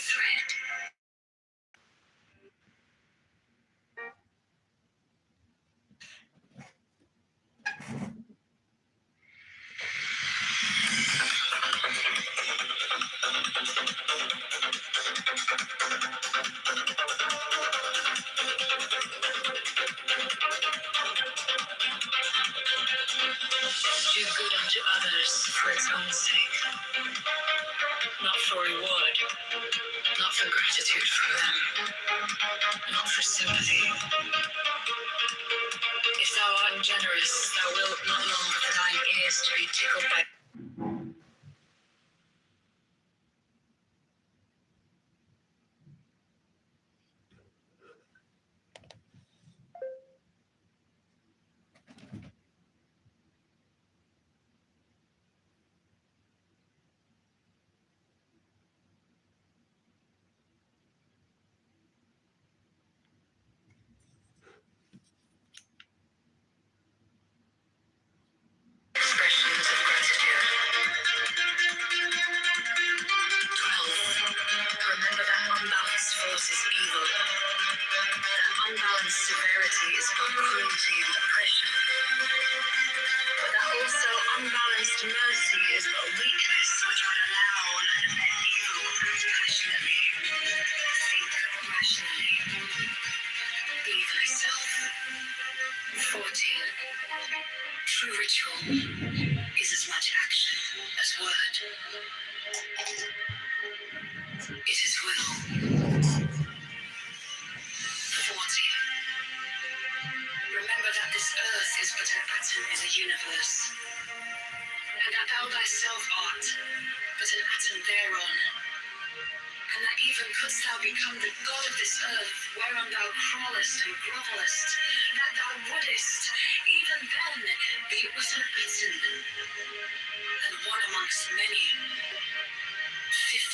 thread. Do good unto others for its own sake, not for reward, not for gratitude from them, not for sympathy. If thou art generous, thou wilt not long for thine ears to be tickled by expressions of gratitude. 12. Remember that unbalanced force is evil. That unbalanced severity is but cruelty and oppression. But that also unbalanced mercy is but weakness which would allow and abet evil passionately. Think rationally. Be thyself. 14. True ritual is as much action as word. It is will. 14. Remember that this earth is but an atom in the universe, and that thou thyself art but an atom thereon, and that even couldst thou become the god of this earth, whereon thou crawlest and grovellest, that thou wouldest, even then, be but an atom, and one amongst many. 15.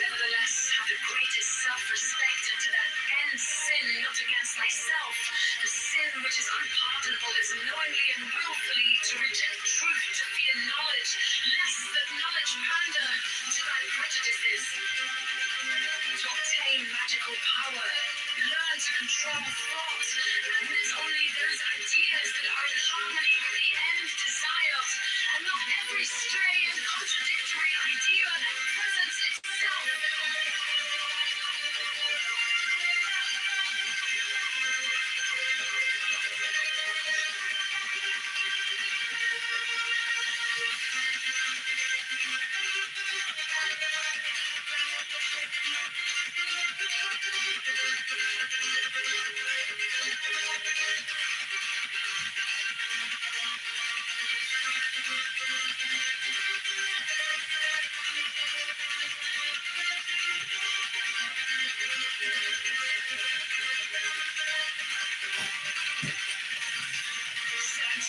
Nevertheless, have the greatest self-respect unto that end sin, not against thyself. The sin which is unpardonable is knowingly and willfully to reject truth, to fear knowledge, lest that knowledge pander to thy prejudices. To obtain magical power, learn to control thought, and it's only those ideas that are in harmony with the end desired, and not every stray and contradictory idea that presents itself.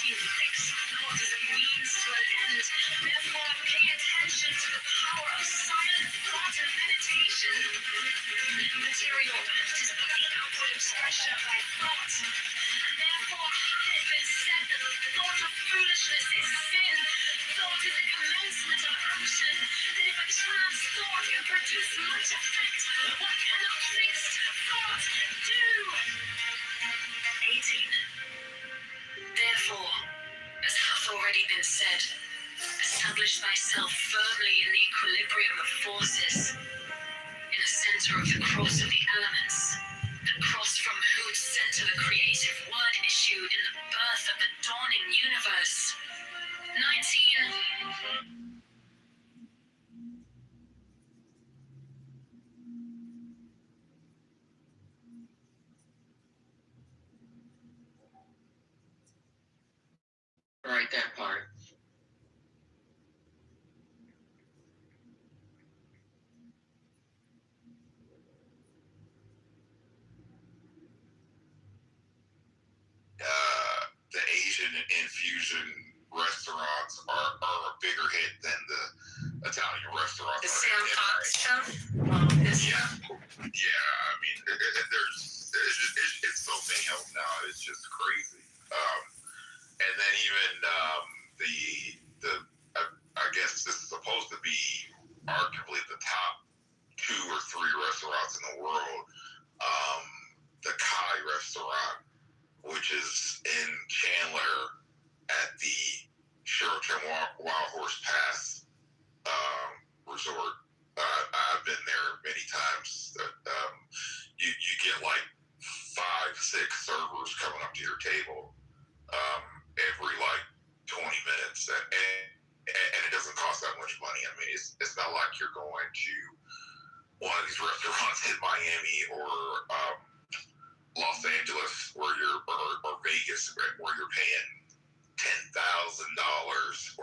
Thought is a means to an end. Therefore, pay attention to the power of silent thought and meditation. Material act is but the outward expression of thy thought. And therefore, hath it been said that the thought of foolishness is sin. Thought is the commencement of action. And if a trance thought can produce much effect, what cannot fixed thought do? 18. Therefore, as hath already been said, establish thyself firmly in the equilibrium of forces, in the center of the cross of the elements, the cross from whose center the creative word issued in the birth of the dawning universe. 19. Right, that part. The Asian infusion restaurants are a bigger hit than the Italian restaurants. The Sam Fox stuff? Yeah. I mean, it's so many of them now. It's just crazy. And then even I guess this is supposed to be arguably the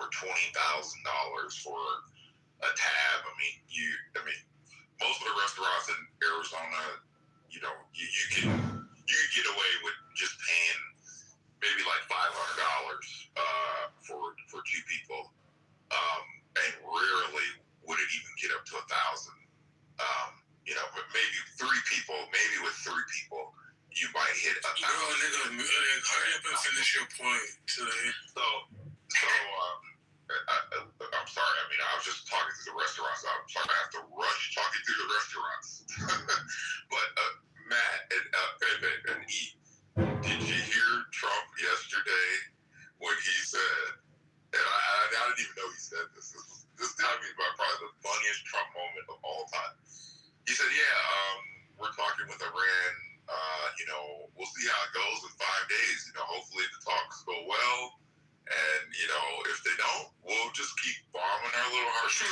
$20,000 for a tab. I mean, most of the restaurants in Arizona, you can get away with just paying maybe like $500 for two people, and rarely would it even get up to 1,000. But maybe three people, with three people, you might hit 1,000. Nigga, hurry up and finish your point today. So I'm sorry. I mean, I was just talking through the restaurants. I'm sorry I have to rush talking through the restaurants. But Matt and E, did you hear Trump yesterday when he said, and I didn't even know he said this. This got to be probably the funniest Trump moment of all time. He said, we're talking with Iran. We'll see how it goes in 5 days. Hopefully the talks go well. And, if they don't, we'll just keep bombing our little hearts.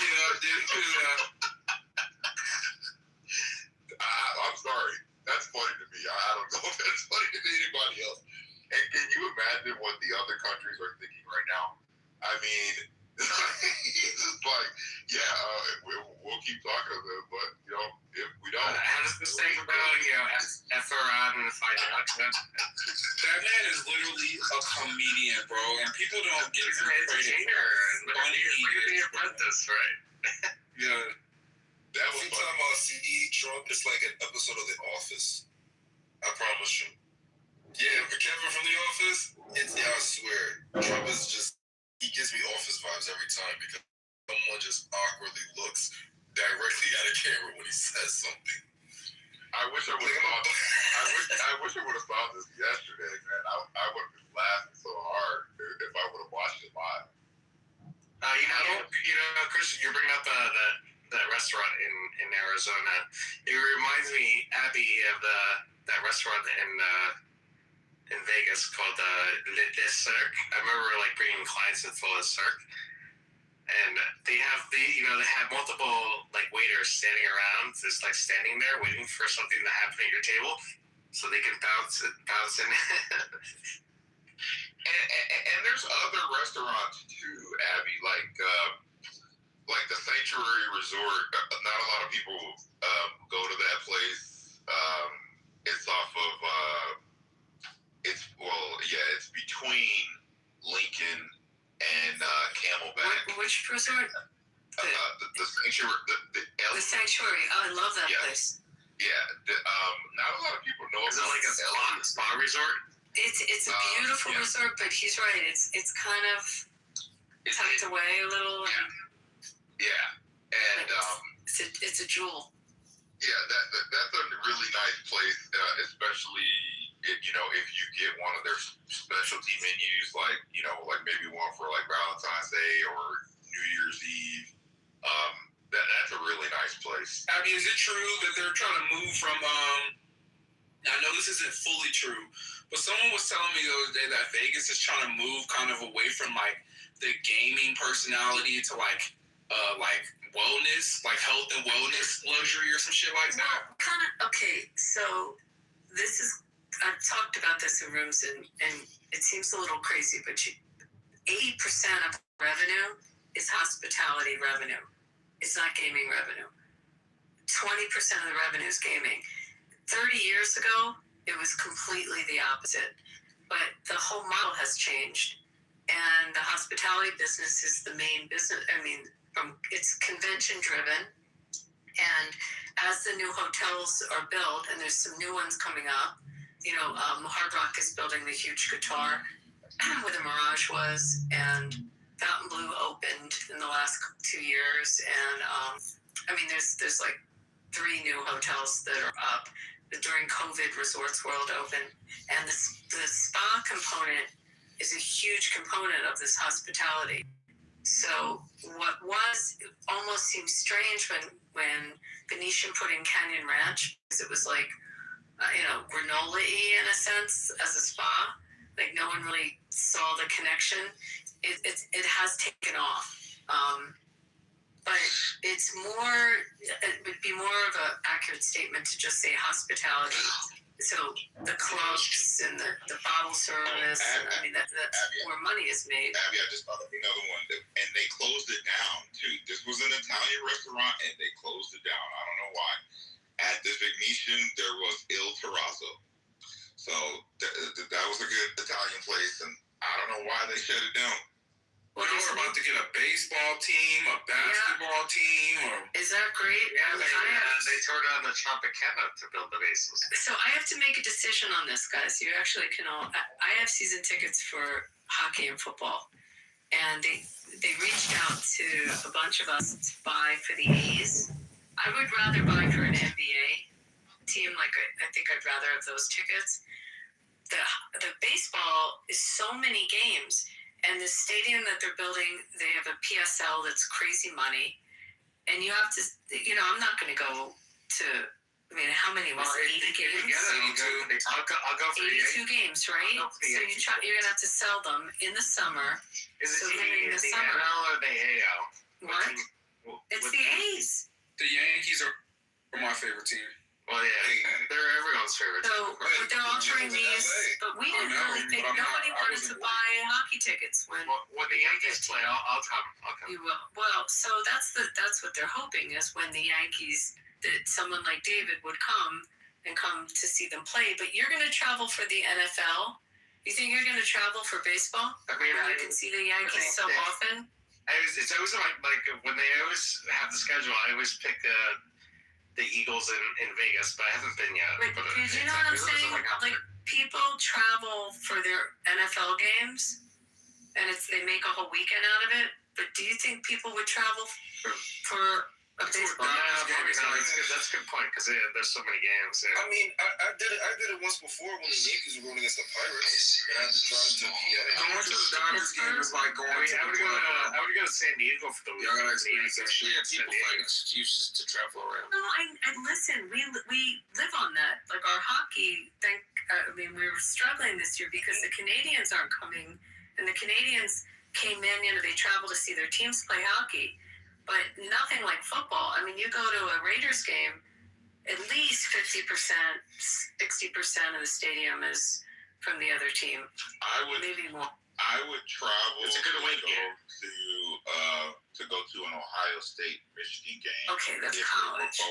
I'm sorry. That's funny to me. I don't know if that's funny to anybody else. And can you imagine what the other countries are thinking right now? I mean, he's just like, we'll keep talking to them, but, if we don't. How does the same go, F around and find out? That man is literally a comedian, bro, and people don't give him credit for funny he is. Apprentice, right? Yeah. That was Every time I see Trump, it's like an episode of The Office. I promise you. Yeah, but Kevin from The Office, I swear, Trump is just, he gives me Office vibes every time because someone just awkwardly looks directly at a camera when he says something. I wish I would have thought. I wish I would have thought this yesterday, man. I would have been laughing so hard if I would have watched it live. Christian, you're bringing up the restaurant in Arizona. It reminds me, Abby, of that restaurant in Vegas called Le Cirque. I remember bringing clients in for Le Cirque. And they have multiple waiters standing around, just standing there waiting for something to happen at your table, so they can bounce in. and there's other restaurants too, Abby, like the Sanctuary Resort. Not a lot of people go to that place. It's off of it's between Lincoln and Camelback. Which resort? The Sanctuary. The Sanctuary. Oh, I love that place. Yeah. Not a lot of people know. Is it like a spa resort? It's a beautiful resort, but he's right. It's kind of tucked away a little. Yeah. And it's a jewel. Yeah, that's a really nice place, especially if you get one of their specialty menus, like maybe one for Valentine's Day or New Year's Eve. That's a really nice place. I mean, is it true that they're trying to move from? I know this isn't fully true, but someone was telling me the other day that Vegas is trying to move kind of away from the gaming personality to wellness, health and wellness luxury or some shit like that. Okay, so this is, I've talked about this in rooms and it seems a little crazy, but 80% of revenue is hospitality revenue. It's not gaming revenue. 20% of the revenue is gaming. 30 years ago, it was completely the opposite. But the whole model has changed. And the hospitality business is the main business. I mean, it's convention driven. And as the new hotels are built, and there's some new ones coming up, Hard Rock is building the huge Qatar where the Mirage was, and Fountain Blue opened in the last 2 years. And there's 3 new hotels that are up. During COVID, Resorts World opened. And the spa component is a huge component of this hospitality. So what almost seemed strange when Venetian put in Canyon Ranch, because it was granola-y in a sense as a spa. No one really saw the connection. It has taken off. But it would be more of an accurate statement to just say hospitality So the clubs and the bottle service, I mean, that's where money is made. Abby, I just thought of another one, and they closed it down too. This was an Italian restaurant, and they closed it down. I don't know why. At the Venetian, there was Il Terrazzo. So that was a good Italian place, and I don't know why they shut it down. Well, we're about to get a baseball team, a basketball team, or... Is that great? Yeah, they tore down the Tropicana to build the bases. So I have to make a decision on this, guys. You actually can all... I have season tickets for hockey and football, and they reached out to a bunch of us to buy for the A's. I would rather buy for an NBA team. Like, I think I'd rather have those tickets. The baseball is so many games, and the stadium that they're building, they have a PSL that's crazy money, and you have to, I'm not going to go to, I mean, how many was it? 80 games? I'll go for 82 games, right? So you're going to have to sell them in the summer. Is it So the in the summer. NL or the AL? What? It's the A's. The Yankees are my favorite team. Well, yeah, they're everyone's favorite. So but they're offering these, but we didn't really think, nobody wanted to buy hockey tickets when the Yankees play, I'll come. you will. Well, so that's what they're hoping is when the Yankees, that someone like David would come to see them play. But you're going to travel for the NFL. You think you're going to travel for baseball? I mean, you can see the Yankees so often. It's always like when they always have the schedule, I always pick the Eagles in Vegas, but I haven't been yet. But did you know what I'm saying? Like, people travel for their NFL games, and they make a whole weekend out of it. But do you think people would travel for a baseball game? That's a good point, because there's so many games. Yeah. I mean, I did it once before when the Yankees were going against the Pirates, and I had to drive to PA. Going to the Dodgers game is like going to I would go to San Diego for the weekend. Y'all gotta experience that shit. Yeah, people find excuses to travel around. No, I listen. We live on that. Like our hockey. We were struggling this year because the Canadians aren't coming, and the Canadians came in. They travel to see their teams play hockey, but nothing like football. I mean, you go to a Raiders game, at least 50%, 60% of the stadium is from the other team. Maybe more. I would travel. It's a good away game to go to an Ohio State Michigan game. Okay, that's college.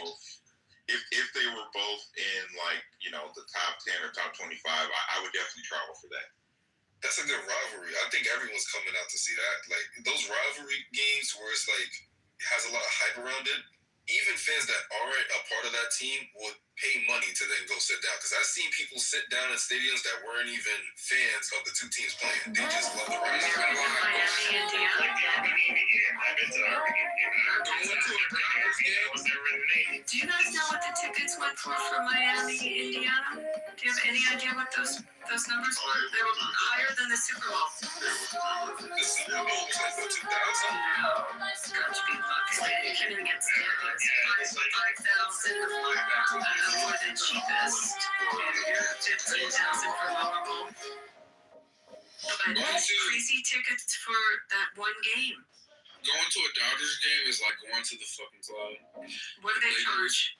If they were both in the top 10 or top 25, I would definitely travel for that. That's a good rivalry. I think everyone's coming out to see that. Like those rivalry games where it's like has a lot of hype around it. Even fans that aren't a part of that team would pay money to then go sit down. Because I've seen people sit down in stadiums that weren't even fans of the two teams playing. They just love the rivalry. Miami, Indiana. I've been to the Do you guys know what the tickets went for Miami, Indiana? Do you have any idea what those numbers were? They were higher than the Super Bowl. The Super Bowl was like what, 2000? No, it's got to be bucks. You can't even get standings. 5,000 for the cheapest. 15,000 for lower bowl. But crazy tickets for that one game. Going to a Dodgers game is like going to the fucking club. What do they charge?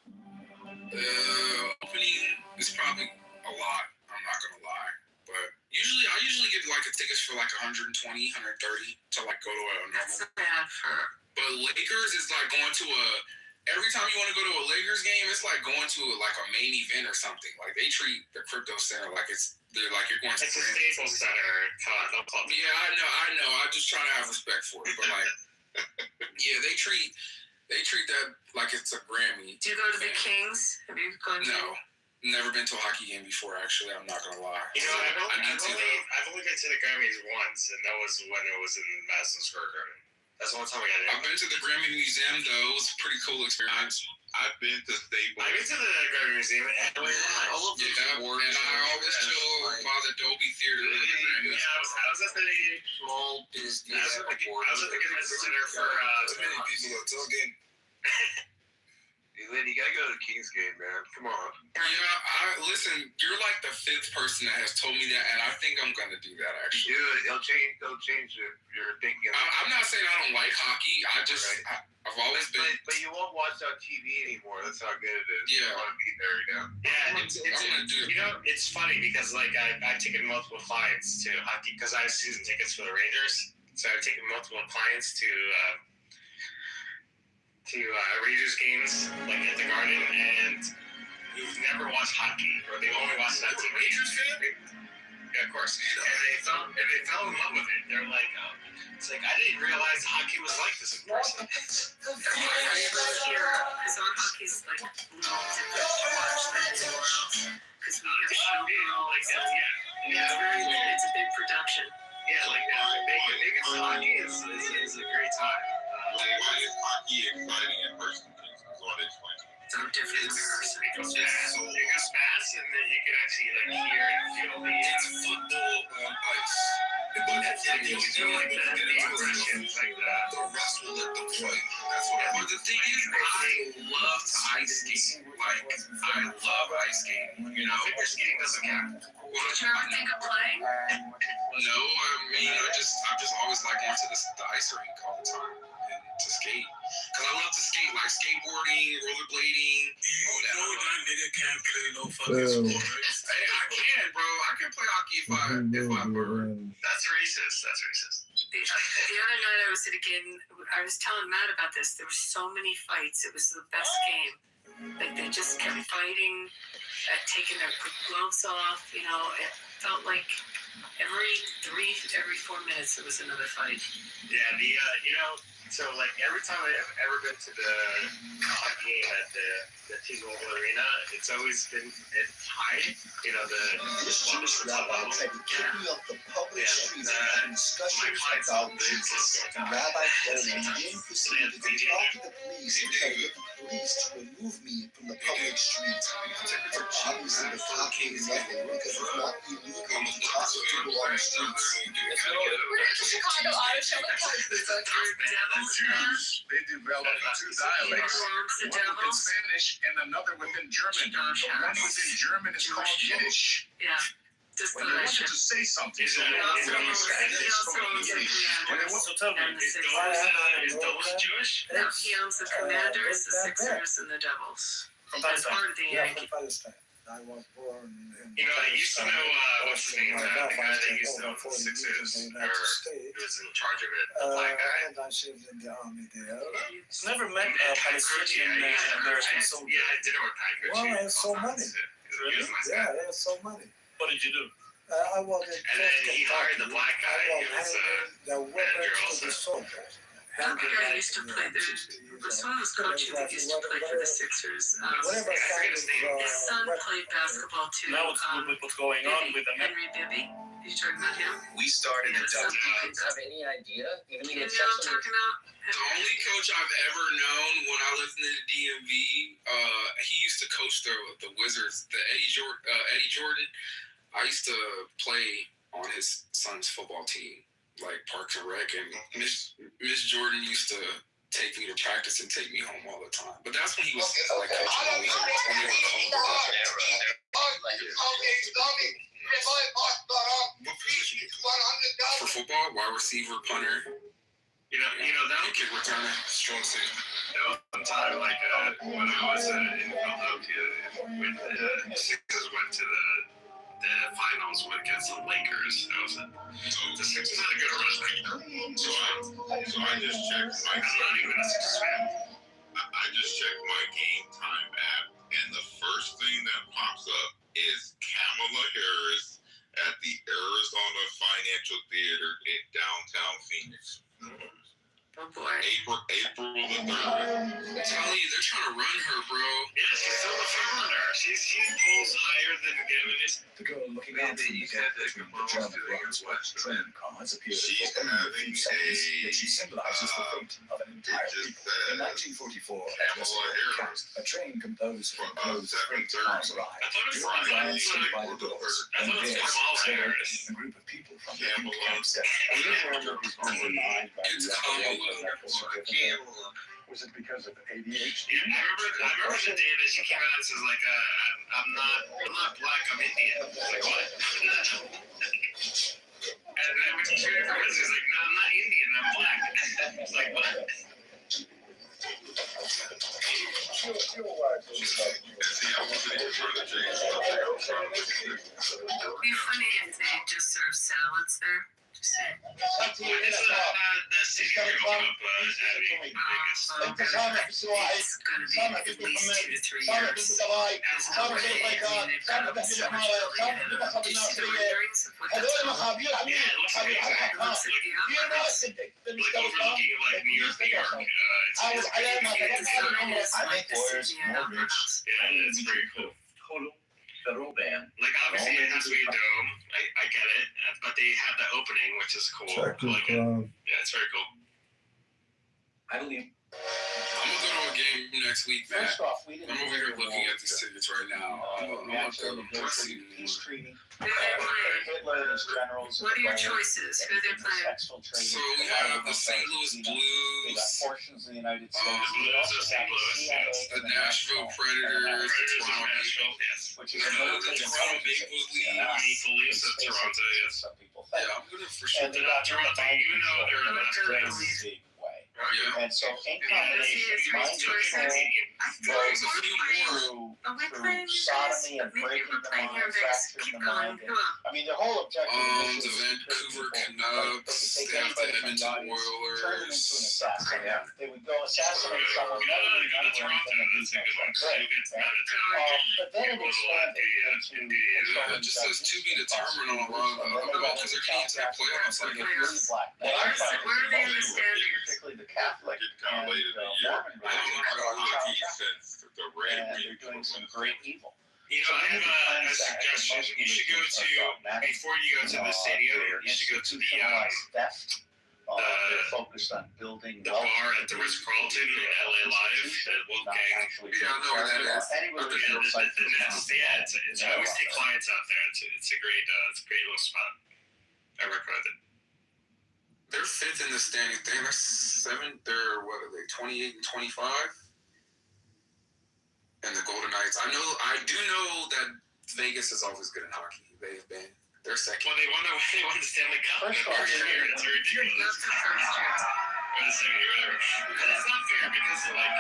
Opening is probably a lot. I'm not gonna lie, but I usually get like a tickets for like 120, 130 to like go to a normal. That's not bad for. But Lakers is like going to every time you want to go to a Lakers game, it's like going to like a main event or something. Like they treat the crypto center like they're like you're going to. It's a Staples Center club. Yeah, I know. I'm just trying to have respect for it, but like, yeah, they treat that like it's a Grammy. Do you go to the Kings? Have you gone to? No, never been to a hockey game before. Actually, I'm not gonna lie. I've only been to the Grammys once, and that was when it was in Madison Square Garden. That's the one time I got it. I've been to the Grammy Museum though. It was a pretty cool experience. I've been to Staples. I've been to the Grammy Museum. All of those awards. And I always chill by the Dolby Theater. Yeah, I was at the small business awards. I was at the convention center for Too many people at tailgate. Lynn, you gotta go to the Kings game, man. Come on. Yeah, listen. You're like the fifth person that has told me that, and I think I'm gonna do that. Actually, Dude, they'll change your thinking. I'm not saying I don't like hockey. I just I've always been. But you won't watch on TV anymore. That's how good it is. Yeah. You want to be there, you know. Yeah, I'm gonna do it. you know, it's funny because like I've taken multiple clients to hockey because I have season tickets for the Rangers. So I've taken multiple clients to Rangers games, like at the Garden, and who've never watched hockey or they only watched that TV. Rangers fan? Yeah, of course. And they fell in love with it. They're like, it's like I didn't realize hockey was like this in person. Here, because our hockey's like a little different to watch than anywhere else. Because we have showgirls and it's a big production. Yeah, like Vegas hockey is a great time. Why is hockey exciting in person? So explain. So different in person. It goes fast, and then you can actually like hear and feel the Football on ice. you can do like the aggression, like The rest will let them play. That's what I But the thing is, I love ice skating. Like, I love ice skating. You know, figure skating doesn't count. Did you ever think of playing? No, I mean, I've just always liked going to the ice rink all the time and to skate. Cause I love to skate, like skateboarding, rollerblading. You know that nigga can't play no fucking sport. Hey, I can, bro. I can play hockey if I were. That's racist. The other night I was at a game, I was telling Matt about this. There were so many fights. It was the best game. Like they just kept fighting, taking their gloves off. You know, it felt like every 4 minutes there was another fight. Yeah, so like every time I've ever been to the hockey game at the T-Mobile Arena, it's always been tied. You know, This Jewish rabbi tried to kick me off the public streets and having discussions about Jesus. The rabbi told me he didn't proceed to talk to the police and try to get the police to remove me from the public street. Obviously, the cop gave nothing because it's not illegal to talk to people on the streets. We're at the Chicago Auto Show. They developed two dialects, one within Spanish and another within German. The one within German is called Yiddish. Yeah, just When the they want you legend. to say something, Is so that- they is that- use Spanish He also from owns the Yiddish. When they want Commanders to tell and me, the is Sixers. Dolan Jewish? No, he owns the Commanders, the Sixers, and the Devils. As part of the Yankee. I was born in You know, I used to know what's his name, the guy that used to own the Sixers, or who was in charge of it, the black guy. and I served in the army there. Never met a Palestinian American soldier. Yeah, I did it with Pat Well, I had so many. He was a nice Yeah, guy. there's so many. What did you do? I was in And then he hired the black guy I who was the weapons to the soldiers. That guy used to play the son was coaching that used to play for the Sixers. Whatever kind His son played basketball too. Now what's going on with them? Henry Bibby. You talking about him? We started Yeah, in son Dublin. plays. Have any idea? I mean, You know it's what I'm actually talking about? The only coach I've ever known when I lived in the DMV, he used to coach the Wizards, the Eddie Jordan. I used to play on his son's football team, like Parks and Rec, and Miss Jordan used to take me to practice and take me home all the time. But that's when he was like coaching the Wizards. When they were What position you play? for football, wide receiver, punter, You know that kick returner. Strong safety. one time, like when I was in Philadelphia, when the Sixers went to the finals against the Lakers, the Sixers had a good run. So I just checked my I'm not even a Sixers fan. I just checked my Game Time app, and the first thing that pops up is Kamala Harris at the Arizona Financial Theater in downtown Phoenix. Oh boy. April the 3rd. I'm telling you, they're trying to run her, bro. Yeah, she's still a front runner. She pulls higher than Gavin is. The girl looking out from the gap between the German roads where train cars appeared She's for only a having few seconds, yet she a, symbolizes the fate of an entire it just people. In says 1944, at Kamala Westport, Harris. a train composed of From, closed freight cars I arrived. I thought it was Driven by Kamala city by the Harris. doors, I and thought it was this Kamala stared Harris. a group of people from the Kamala. camp set. It's Kamala. Was it because of ADHD? Yeah, I remember the day that she came out and says like, I'm not black, I'm Indian. I was like, what? And then when she came out, she's like, no, I'm not Indian, I'm black. It's like, what? See, I wasn't even sure that Jay was trying to look at this. It'd be funny if they just serve salads there. Just saying. When is the city going up, Abby? It's gonna be at least 2 to 3 years. As no way, I mean, they've got so much building ahead of them. Do you see the renderings of what that's called? Yeah, it looks like It looks like the opera house. like overlooking like New York. It's pretty The design is I like think the lawyers Sydney more Opera rich. House. Yeah, it's pretty cool. Total federal ban. Like obviously it has to be a dome. I get it, but they have the opening, which is cool. Like it. Yeah, it's very cool. I believe. I'm gonna go to a game next week, man. First off, we didn't. I'm over here looking at these tickets right now. I'm gonna go to negotiate the peace treaty. Who they're playing? Hitler and his generals. What are your choices? Who they're playing? So we have the St. Louis They got Blues, portions of the United States. The Blues of St. Louis, yes. the Nashville Predators, the Toronto Nashville, Maple, yes. Which is a the military Toronto Maple Leafs. Maple Leafs of Toronto, yes. Some people think. Yeah, I'm gonna for sure. And they got Toronto, even though they're in last very place. big way. Yeah. And so in Yeah, combination, it's mind his choices. control I feel There's like a we're few playing. more. Are we through playing you guys? sodomy and We breaking we're the playing mind, here, Vegas. fracturing Keep the going. mind. Come on. I mean, their whole objective The initially was to hurt Vancouver people. Canucks, They they could have take the anybody from the Edmonton audience, turn them into an Oilers. assassin. Yeah. They would go assassinate someone. You know, they go to Toronto, that's a good one. So you get to But then it expanded into Yeah, it just says to be determined on a lot of the other ones because they're getting into the playoffs. Like, Where are they in the standings? Particularly the Catholic Getting kind of late in the year. I don't know how he since the red and week. they're doing some great evil. You know, I have a suggestion. You should go to, before you go to the stadium, you should go to theft. They're focused on building the bar at the Ritz-Carlton in LA Live, the Wolfgang. Yeah, I know where that is. I always take clients out there. It's a great little spot. I recommend it. they're fifth in the standing thing. They're seventh. They're what are they? 28 and 25. And the Golden Knights. I do know that Vegas is always good in hockey. They've been. They're second. Well, they won the Stanley Cup. First off, It's ridiculous. That's the first year. Or the second year, whatever. And it's not fair because, like,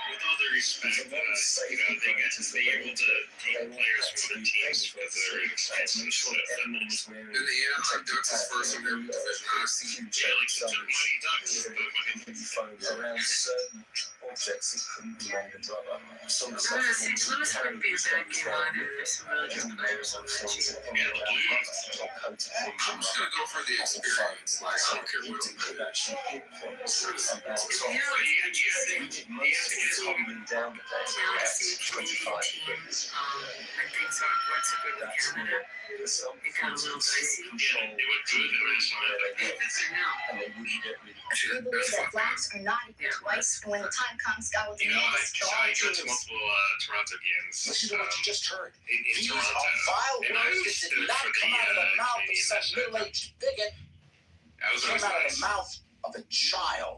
with all due respect, they able to take players from other teams because they're expensive. And the Anaheim Ducks is first in their division. I've seen Yeah, like the Mighty Ducks. Around certain objects it couldn't belong to other. Some St. Louis wouldn't be a bad game either. There's some really good players on that team. Yeah, the Blues. I'm just gonna go for the experience. Like I don't care what team it is. You know, see Canadian teams when things aren't quite so good with Canada, it got a little dicey. Yeah, they would do the national anthem. I know. We believe that blacks are not equal to whites, and when the time comes, God will You know, demand us to all I go to Jews. multiple Toronto games. Listen to what you just heard. In These Toronto. are vile And I words that stood did not for come out of the the mouth of Canadian some national anthem. middle-aged bigot. That was Came always out of nice. the mouth of a child.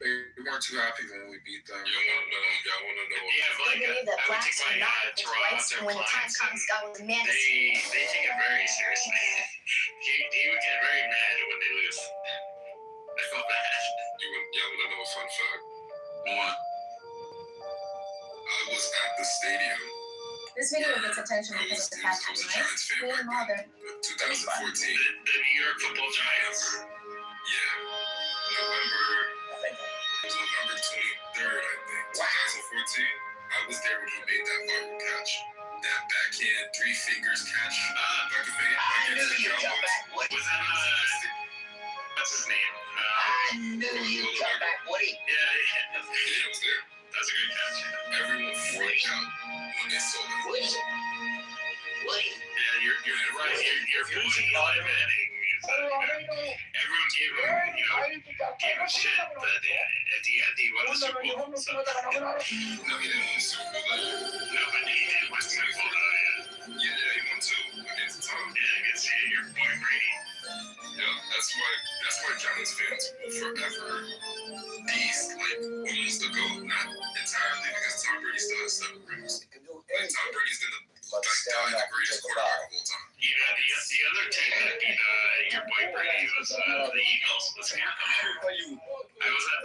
They weren't too happy when we beat them. Y'all want to know? Yeah, but We like, believe that I would blacks take are my not equal to whites, Toronto and when the time clients comes, and God will demand us to they take it very seriously. he would get very mad when they lose. I felt bad. Y'all want to know a fun fact? One. I was at the stadium. This video gets attention I because was of the a fact that Giants fan William back Mulder, then. 2014. The New York Football Giants. Yeah. It was November 23rd, I think. 2014. I was there when he made that viral catch. That backhand, three fingers catch. Back against the Cowboys. Was that what's his name? I knew you'd come back, Woody. Yeah, Yeah, it was there. that's a good catch. Everyone freaked out when they saw that. Woody. Woody. Yeah, you're right. You're forcing Eli Manning. Everyone gave him shit, but at the end he won the Super Bowl. So. No, he didn't win the Super Bowl that year. No, but he did win the Super Bowl, yeah. Yeah, he won two against Tom. Yeah, against your boy Brady. That's why Giants fans will forever almost the GOAT, not entirely because Tom Brady still has 7 rings. Like Tom Brady's gonna die the greatest quarterback of all time. The other team that beat your boy Brady was the Eagles. I was at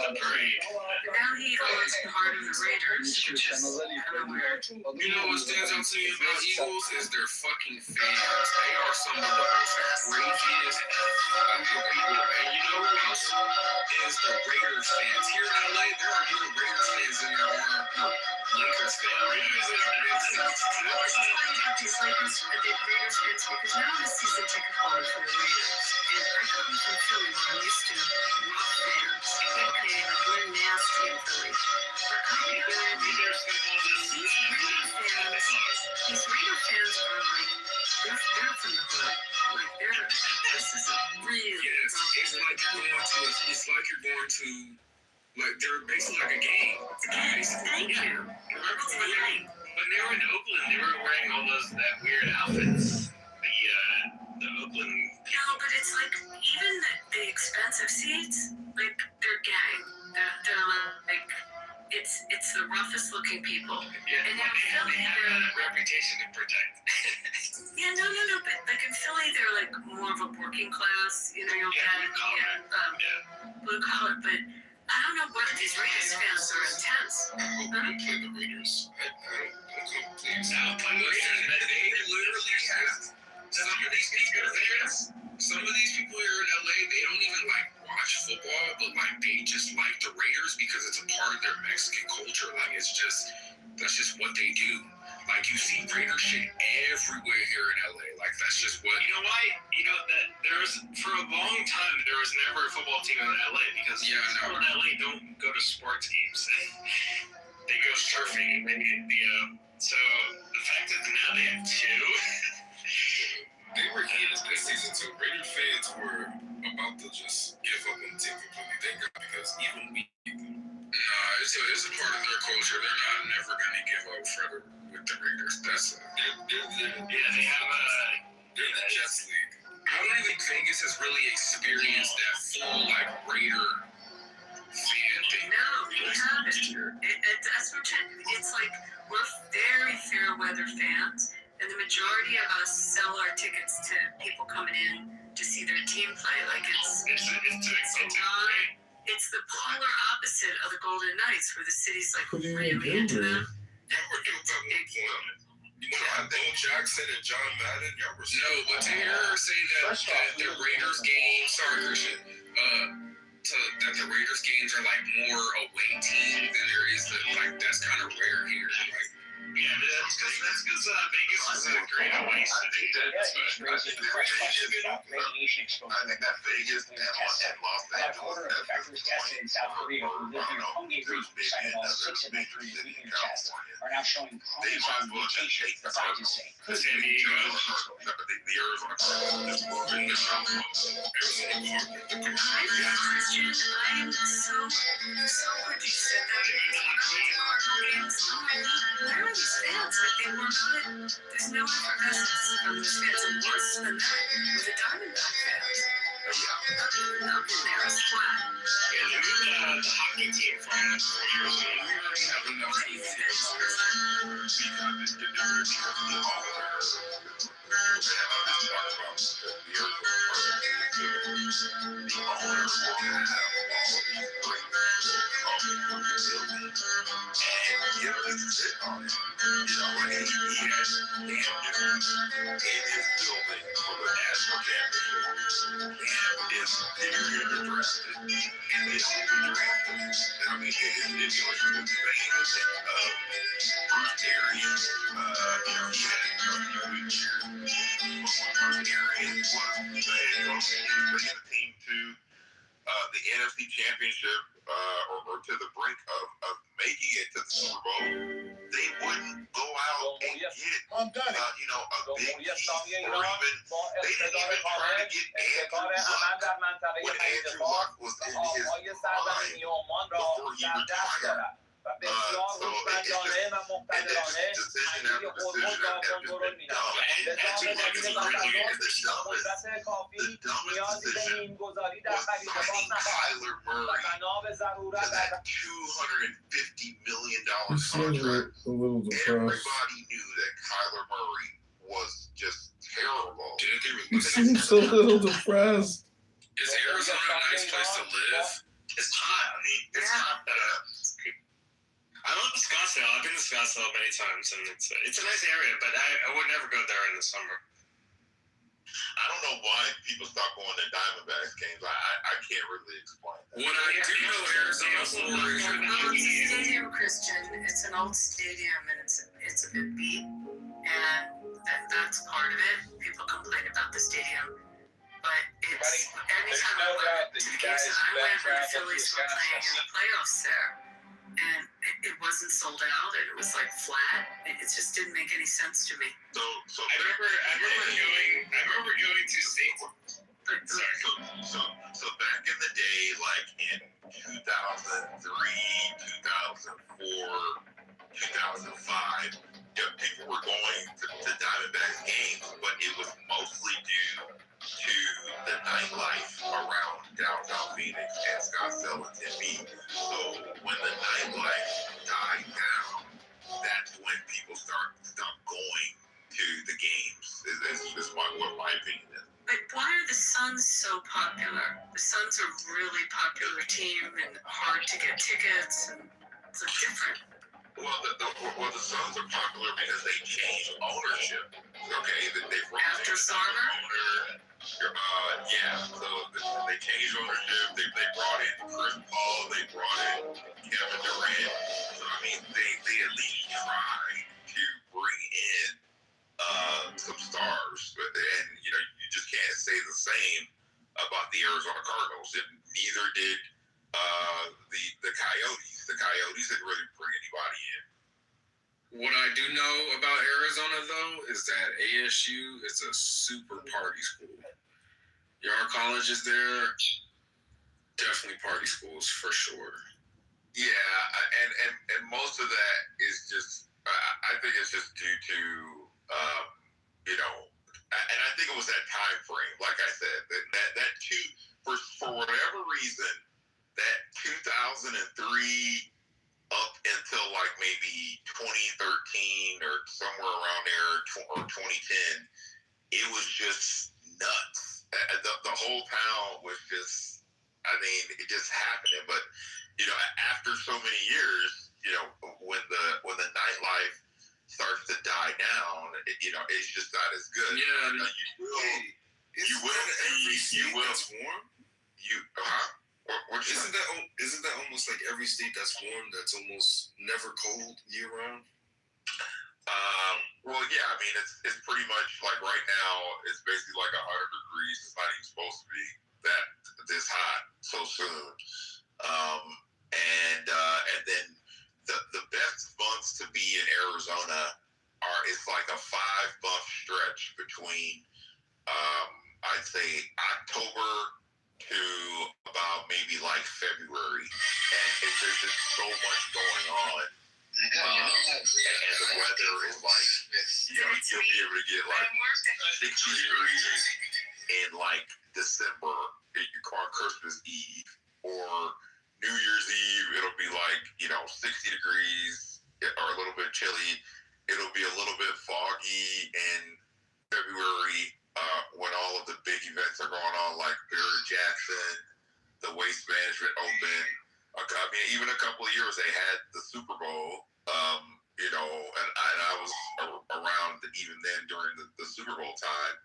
the parade. Now he owns part of the Raiders, which is kind of weird. You know what stands out to me about Eagles is their fucking fans. They are some of the most craziest people. And you know who else is the Raiders fans? Here in LA, there are more Raiders fans than there are Lakers fans. I was talking about these Lakers, the Raiders fans, because now I'm a season ticket holder for the Raiders. And I come from Philly where I'm used to rough fans. Okay, like we're nasty in Philly. But coming here, these Raider fans are like, they're from the hood. Like this is a really Yes, it's like you're going to, like they're basically like a game. Thank you. Remember when they were in Oakland, they were wearing all that weird outfits. The Oakland. No, but it's like even the expensive seats, like they're gang. They're like it's the roughest looking people. Yeah, and in Philly, they have a reputation to protect. Yeah, no, but like in Philly, they're like more of a working class. You know, you'll get blue collar, but. I don't know what these Raiders fans are intense. I hope we play the Raiders. I don't please. They literally have some of these people here. Some of these people here in LA, they don't even like watch football, but like they just like the Raiders because it's a part of their Mexican culture. Like that's just what they do. Like you see Raider shit everywhere here in LA. Like that's just what. You know why? You know that for a long time there was never a football team in LA because people in LA don't go to sports games. They go surfing. So the fact that now they have 2. They were heated this season too. Raider fans were about to just give up on the team completely. They got because even we. Nah, it's a part of their culture. They're not never gonna give up further with the Raiders. They have they're the Jets League. I don't even think Vegas has really experienced that full like Raider fan thing. No, we haven't. That's what it's like. We're very fair weather fans, and the majority of us sell our tickets to people coming in to see their team play. Like it's the polar opposite of the Golden Knights, where the city's like really into them. You know, Bo Jackson and John Madden, y'all were no, but to hear her say that the Raiders games, that the Raiders games are like more away team than there is that's kind of rare here. Like, yeah, that's because Vegas is a great away city. I think that Vegas and Los Angeles tested in South Korea who lived near Hungary cited all 6 of their 3 weekend tests are now showing chromosomal mutations, the scientists say. the Arizona Cardinals moving the Arizona Christian, I am so good you said that. Where are these fans? Like they were not. There's no effervescence from these fans. And worse than that, with the Diamondback fans. Nothing there is flat. Yeah, the hockey team from Arizona. What do you the NFC Championship or to the brink of making it to the Super Bowl, they wouldn't go out and get a big piece or even they didn't even try to get Andrew Luck when Andrew Luck was in his prime before he retired. بسیار هوشمندانه و مقتدرانه تکلیف هرمز را کنترل می‌نماید. لذا به دلیل تصرف قدرت کافی نیازی به میانگذاری در خلیج فارس نخواهد بود و بنا به ضرورت در $250 million Seems contract. a little depressed. Everybody knew that Kyler Murray was just terrible. He seems a little depressed. Is Arizona a nice place to live? It's hot. I mean, it's hot. I love Scottsdale. I've been to Scottsdale many times, and it's a nice area, but I would never go there in the summer. I don't know why people stop going to Diamondbacks games. I can't really explain that. What I do know, Arizona Stadium, Christian. It's an old stadium, and it's a bit beat, and that's part of it. People complain about the stadium, but it's anytime I went to the games, I went when the Phillies were playing in the playoffs there, and it wasn't sold out, and it was like flat. It just didn't make any sense to me. So I remember going to state. So back in the day, like in 2003, 2004, 2005, people were going to Diamondbacks games, but it was mostly due to the nightlife around downtown Phoenix and Scottsdale and Tempe. So when the nightlife died down, that's when people stopped going to the games. Is what my opinion is. But why are the Suns so popular? The Suns are a really popular team and hard to get tickets, and it's different. Well, the Suns are popular because they changed ownership. Okay, they've After Sarver? Yeah. So they changed ownership. They brought in Chris Paul. They brought in Kevin Durant. So I mean, they at least tried to bring in some stars, and you just can't say the same about the Arizona Cardinals. And neither did the Coyotes. The Coyotes didn't really bring anybody in. What I do know about Arizona, though, is that ASU is a super party school. Your colleges there, definitely party schools for sure. Yeah, and most of that is just, I think it's just due to, and I think it was that time frame. Like I said, that for whatever reason, that 2003 up until like maybe 2013 or somewhere around there, or 2010, it was just nuts. The whole town was just, I mean, it just happened. But after so many years, when the nightlife starts to die down, it's just not as good. Yeah, you will. That's warm. Isn't that almost like every state that's warm, that's almost never cold year round? Well, yeah. I mean, it's pretty much like right now. It's basically like 100 degrees. It's not even supposed to be that this hot so soon. And then the best months to be in Arizona it's like a 5-month stretch between I'd say October to about maybe like February, and there's just so much going on. And the weather is like, you'll be able to get like 60 degrees in like December on Christmas Eve, or New Year's Eve, it'll be like, 60 degrees or a little bit chilly. It'll be a little bit foggy in February when all of the big events are going on, like Barrett Jackson, the Waste Management Open. I mean, even a couple of years they had the Super Bowl, and I was around even then during the Super Bowl time.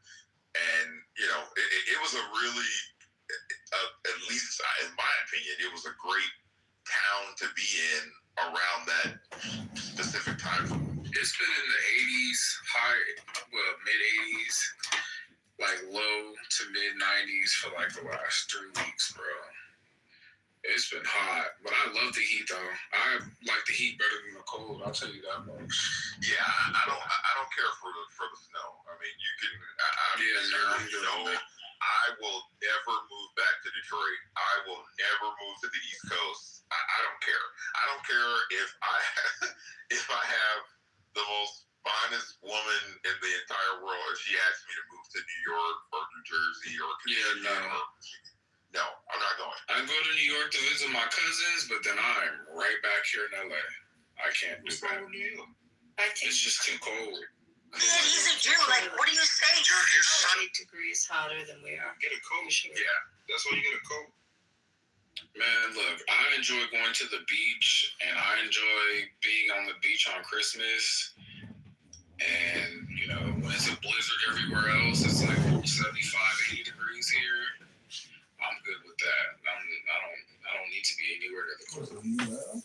And, it was a really, at least in my opinion, it was a great town to be in around that specific time. It's been in the 80s, mid 80s, like low to mid 90s for like the last 3 weeks, bro. It's been hot, but I love the heat though. I like the heat better than the cold. I'll tell you that much. Yeah, I don't care for the snow. I mean, you can. I will never move back to Detroit. I will never move to the East Coast. I don't care. I don't care if I to New York to visit my cousins, but then I'm right back here in LA. I can't do that. New York? It's just too cold. Man, he's a Jew. Like, what do you say? You're 8 degrees hotter than we are. Get a coat. Yeah. That's why you get a coat. Man, look, I enjoy going to the beach, and I enjoy being on the beach on Christmas. And, you know, when it's a blizzard everywhere else, it's like 75, 80 degrees here. I'm good with that. I don't need to be anywhere near the cold at all.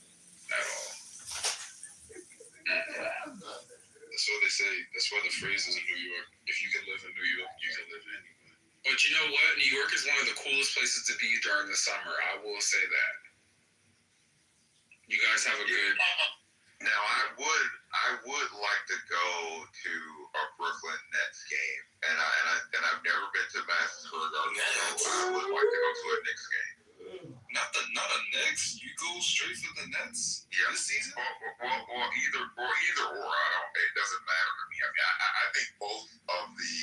That's what they say. That's why the phrase is in New York. If you can live in New York, you can live anywhere. But you know what? New York is one of the coolest places to be during the summer. I will say that. You guys have a good. Now I would like to go to a Brooklyn Nets game, and I've never been to Madison Square Garden, so I would like to go to a Knicks game. Not a Knicks. You go straight for the Nets this season. Or either. I don't. It doesn't matter to me. I mean, I think both of the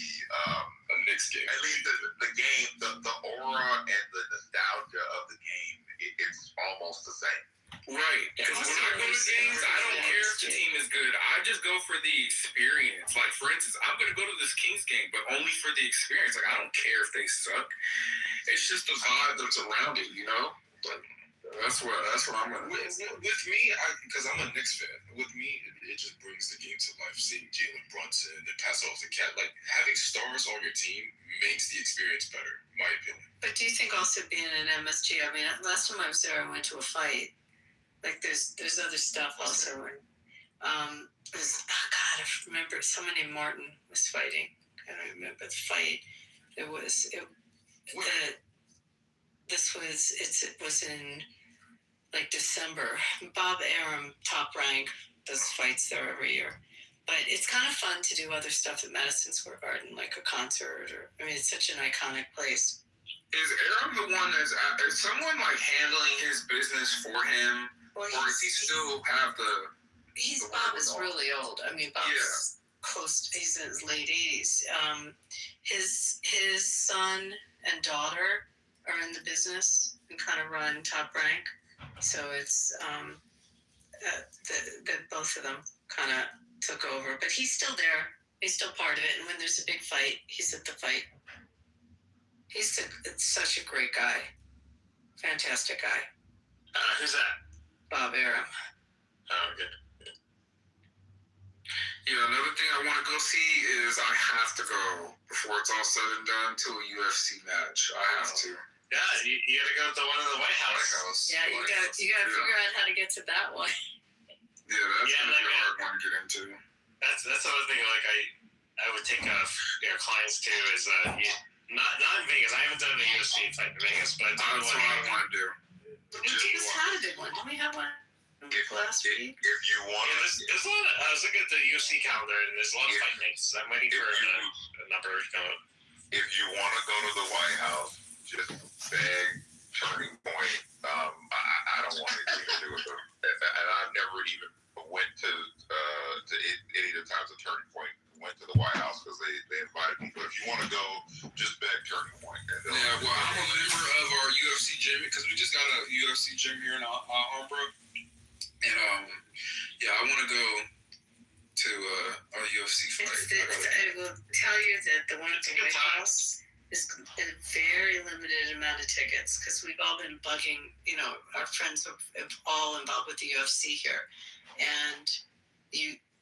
A Knicks game. at least the game, the aura and the nostalgia of the game, it's almost the same. Right. Because when I go to games, I don't care if the team is good. I just go for the experience. Like, for instance, I'm going to go to this Kings game, but only for the experience. Like, I don't care if they suck. It's just the vibe that's around it, you know? But that's what I'm going to do. With me, because I'm a Knicks fan, with me, it just brings the game to life. Seeing Jalen Brunson and Pascal Siakam, like, having stars on your team makes the experience better, in my opinion. But do you think also being an MSG? I mean, last time I was there, I went to a fight. Like there's other stuff also. And I remember someone named Martin was fighting. I don't remember the fight. It was in like December. Bob Arum, Top Rank, does fights there every year. But it's kind of fun to do other stuff at Madison Square Garden, like a concert, it's such an iconic place. Is Aram the one is someone like handling his business for him? Or does he still have the Bob is really old. I mean, Bob's he's in his late 80s. His son and daughter are in the business and kind of run Top Rank. So it's the both of them kind of took over. But he's still there. He's still part of it. And when there's a big fight, he's at the fight. He's such a great guy. Fantastic guy. Who's that? Bob Arum. Oh, good. Yeah, another thing I want to go see is I have to go before it's all said and done to a UFC match. I have to. Yeah, you got to go to the one in the White House. Yeah, you got to figure out how to get to that one. Yeah, that's gonna be a hard one to get into. That's another thing. Like I would take clients to is not in Vegas. I haven't done a UFC fight in Vegas, but that's what I want to do. We just had a big one. Didn't we have one last week? If you want to, there's a lot. I was looking at the UFC calendar, and there's a lot of fight nights. I'm waiting for a number to come up. if you want to go to the White House, just beg Turning Point. I don't want anything to do with them, and I never even went to any of the times the Turning Point went to the White House because they invited me. But if you want to go, just beg Turning Point. Yeah, well, I'm a member of our UFC gym because we just got a UFC gym here in Holbrook, and I want to go to our UFC fight. I will tell you that the one at the White House is a very limited amount of tickets because we've all been bugging, our friends are all involved with the UFC here, and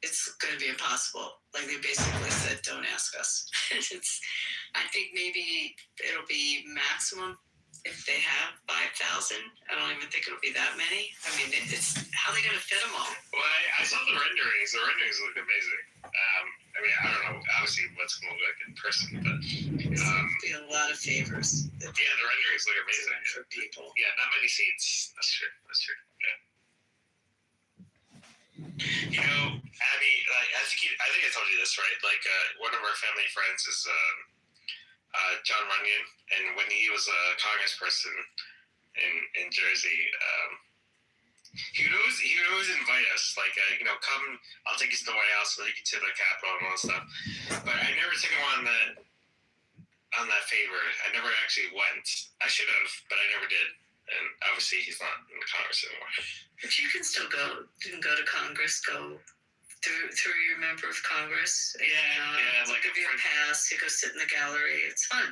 it's going to be impossible. Like they basically said, don't ask us. I think maybe it'll be maximum if they have 5,000. I don't even think it'll be that many. I mean, it's how are they going to fit them all? Well, I saw the renderings. The renderings look amazing. I don't know, obviously, what's going to look like in person, but it'll be a lot of favors. Yeah, the renderings look amazing for people. Yeah, not many seats. That's true. Yeah. Abby, I think I told you this, right? Like, one of our family friends is John Runyon, and when he was a congressperson in Jersey, he would always invite us, like, come, I'll take you to the White House, we'll take you to the Capitol and all that stuff. But I never took him on that favor. I never actually went. I should have, but I never did. And obviously he's not in the Congress anymore. But you can still go. You can go to Congress, go through your member of Congress. Yeah, like give you a pass. You go sit in the gallery. It's fun.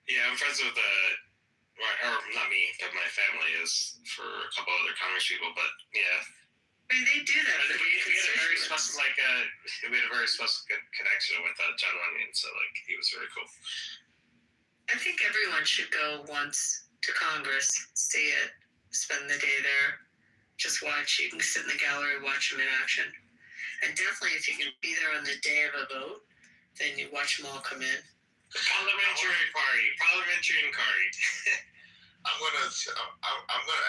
Yeah, I'm friends with or not me, but my family is for a couple other Congress people. But yeah, I mean, they do that. We had a very special connection with John Runyon, so like he was very cool. I think everyone should go once to Congress, see it, spend the day there, just watch. You can sit in the gallery, watch them in action. And definitely, if you can be there on the day of a vote, then you watch them all come in. Parliamentary inquiry. I'm gonna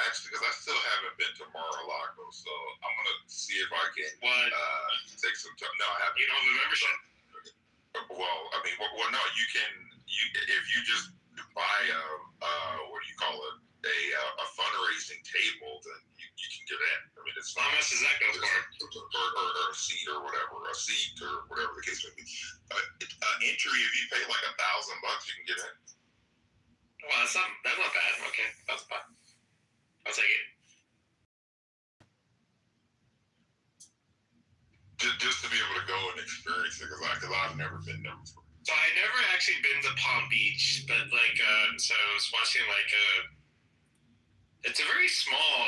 actually, because I still haven't been to Mar-a-Lago, so I'm gonna see if I can take some time. No, I haven't. You don't have a membership? Well, I mean, no, you can. If you just buy what do you call it, a fundraising table, then you can get in. I mean, it's how much does that go for? Or a seat or whatever, the case may be. Entry, if you pay like $1,000, you can get in. Well, that's not bad. Okay, that's fine. I'll take it. Just to be able to go and experience it, because I've never been there before. So I never actually been to Palm Beach, but like, so I was watching it's a very small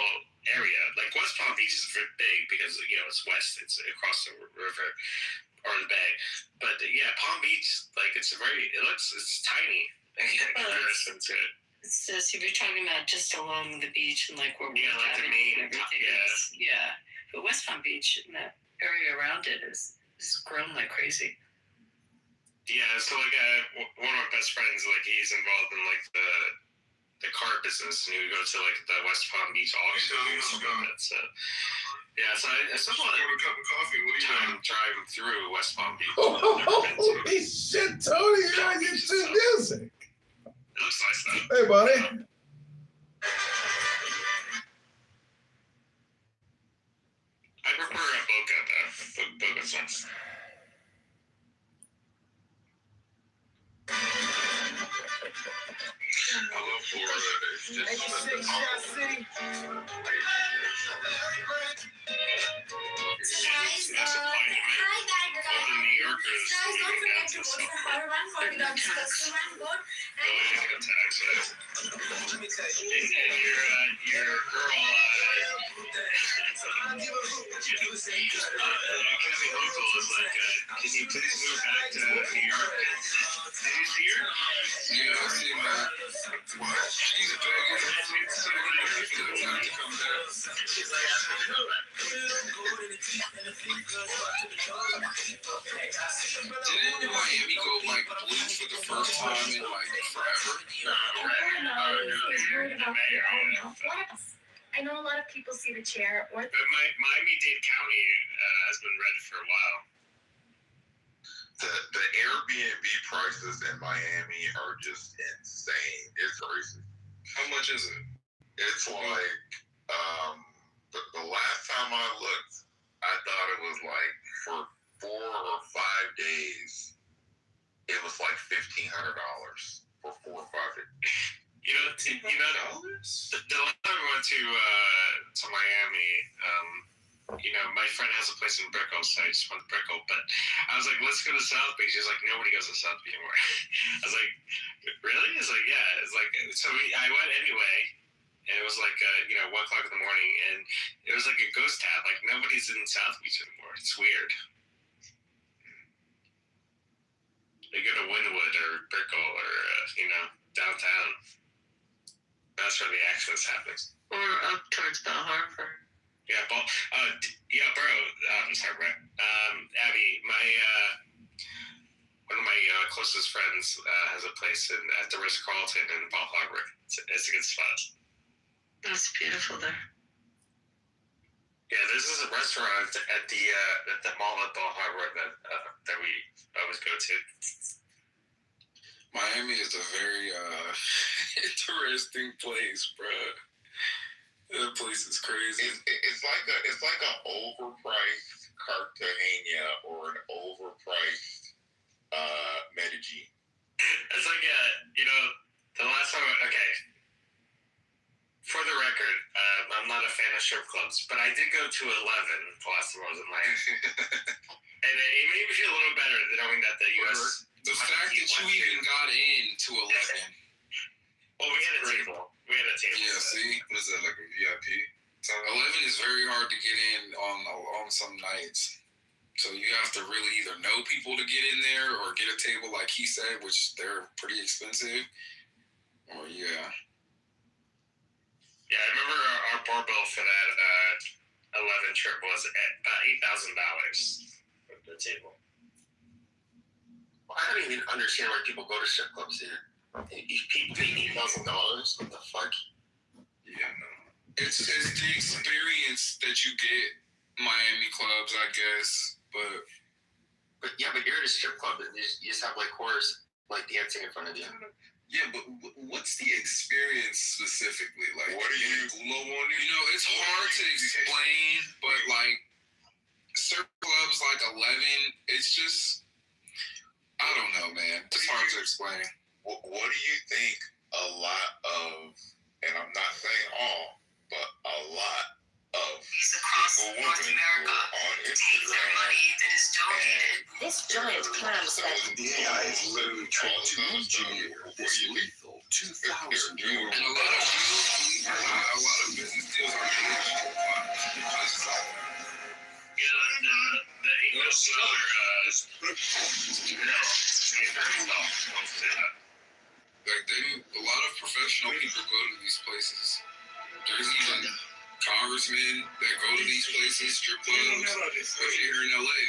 area. Like West Palm Beach is very big because it's west, it's across the river or the bay. But yeah, Palm Beach, like it's tiny in comparison to it. It's just, if you're talking about just along the beach and like where we're like the main, yeah. But West Palm Beach and that area around it is grown like crazy. Yeah, so like one of my best friends, like he's involved in like the car business, and he would go to like the West Palm Beach auction and stuff like that. So yeah, so I still want to cup of coffee. What are you time driving through West Palm Beach. Holy shit, Tony, you're on YouTube music. It looks nice though. Hey, buddy. I prefer a Boca though. Boca's nice. I love Florida. It's just Can you please move back to New York? Did you see her? Yeah, I see her. She's a Didn't Miami go like blue for the first time in like forever? I know a lot of people see the chair or But Miami-Dade County has been red for a while. The Airbnb prices in Miami are just insane. It's crazy. How much is it? It's like the last time I looked, I thought it was like for 4 or 5 days, it was like $1,500 for 4 or 5 days. The last time I went to Miami, my friend has a place in Brickell, so I just went to Brickell. But I was like, let's go to South Beach. He's like, nobody goes to South Beach anymore. I was like, really? He's like, yeah. It's like, so I went anyway, and it was like 1 o'clock in the morning, and it was like a ghost town. Like nobody's in South Beach anymore. It's weird. They go to Wynwood or Brickell or downtown. That's where the action is happening. Or up towards Bell Harbor. Yeah, bro. I'm sorry, Brett. Abby, one of my closest friends has a place at the Ritz-Carlton in Bell Harbor. It's a good spot. That's beautiful there. Yeah, this is a restaurant at the mall at Bell Harbor that we always go to. Miami is a very interesting place, bro. That place is crazy. It's like an overpriced Cartagena or an overpriced Medellin. It's like the last time. Okay, of strip clubs, but I did go to 11 the last time I was in Miami. And it made me feel a little better knowing that the U.S. The fact that you even got into 11. Well, we had a table. Yeah, see? Was that like a VIP? 11 is very hard to get in on some nights. So you have to really either know people to get in there or get a table like he said, which they're pretty expensive. Or yeah. Yeah, I remember our bar bill for that 11 trip was about $8,000 for the table. I don't even understand why people go to strip clubs here. People pay $8,000. What the fuck? Yeah, no. It's the experience that you get Miami clubs, I guess. But you're at a strip club and you just have like whores like dancing in front of you. Yeah, but what's the experience specifically? Like, what are you low on it? You know, it's hard to explain, but like strip clubs like 11, it's just, I don't know, man. It's hard to explain. What do you think a lot of, and I'm not saying all, but a lot of across North America take their money that is donated. This giant clam said, FBI is literally trying to engineer this lethal 2,000 And a lot of business deals are a lot of professional people go to these places. There's even congressmen that go to these places, strip clubs, especially here in LA.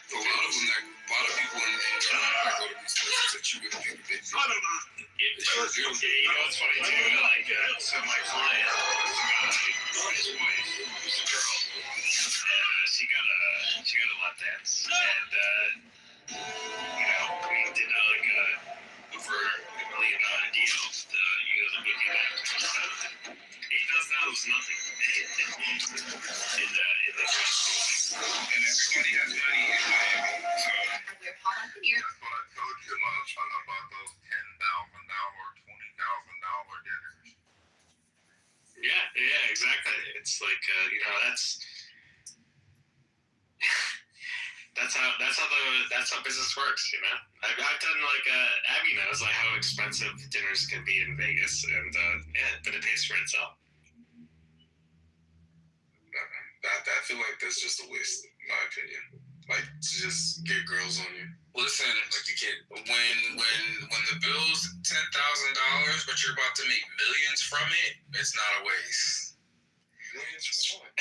A lot of people in government that go to these places that you would think they do. They sure do. You know what's funny too? Like, so my client, his wife, who's a girl, she got a lap dance, and we did over $1 million deal. The movie that $8,000 was nothing in the And everybody has money in Miami. So we're hot on here. That's what I told you about those $10,000, $20,000 dinners. Yeah, exactly. It's like that's how business works, you know. I've done Abby knows like how expensive dinners can be in Vegas, and but it pays for itself. I feel like that's just a waste, in my opinion. Like, to just get girls on you. Listen, like you can't when the bill's $10,000, but you're about to make millions from it, it's not a waste. Millions for what?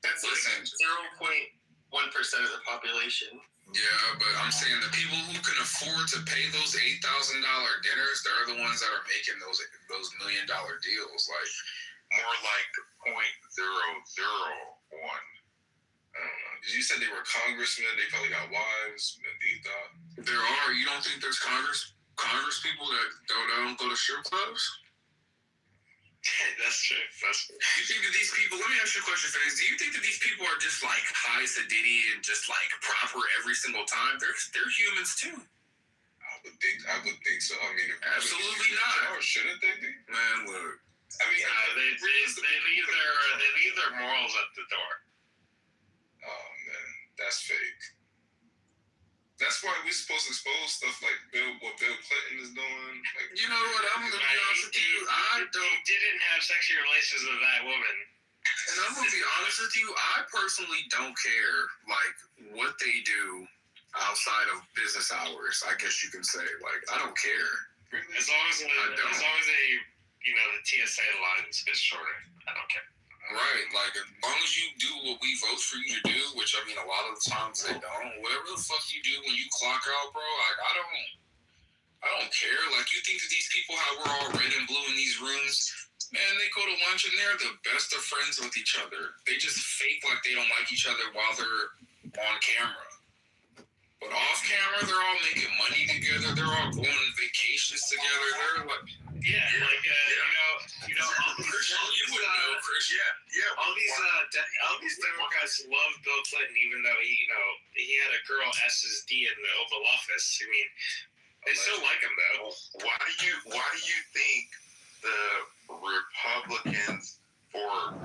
That's Listen, 0.1% of the population. Yeah, but I'm saying the people who can afford to pay those $8,000 dinners, they're the ones that are making those $1 million deals. Like More like 0.001. I don't know. You said they were congressmen. They probably got wives. There are. You don't think there's Congress people that don't go to strip clubs? That's true. You think that these people? Let me ask you a question, Faze. Do you think that these people are just like high as a ditty and just like proper every single time? They're humans too. I would think so. I mean, absolutely not. Or shouldn't they be? Man, look. I mean, they leave their morals at the door. Oh man, that's fake. That's why we're supposed to expose stuff like what Bill Clinton is doing. Like, you know what? I'm gonna be honest with you. He didn't have sexual relations with that woman. And I'm gonna be honest with you. I personally don't care like what they do outside of business hours. I guess you can say like I don't care. As long as they, the TSA lines get shorter, I don't care. Right, like as long as you do what we vote for you to do, which I mean a lot of the times they don't. Whatever the fuck you do when you clock out, bro, like I don't care. Like you think that these people how we're all red and blue in these rooms, man, they go to lunch and they're the best of friends with each other. They just fake like they don't like each other while they're on camera. But off camera, they're all making money together. They're all going on vacations together. They're like, you would know, Chris. Yeah. All these Democrats love Bill Clinton, even though he had a girl SSD in the Oval Office. I mean, they still like him though. Why do you think the Republicans for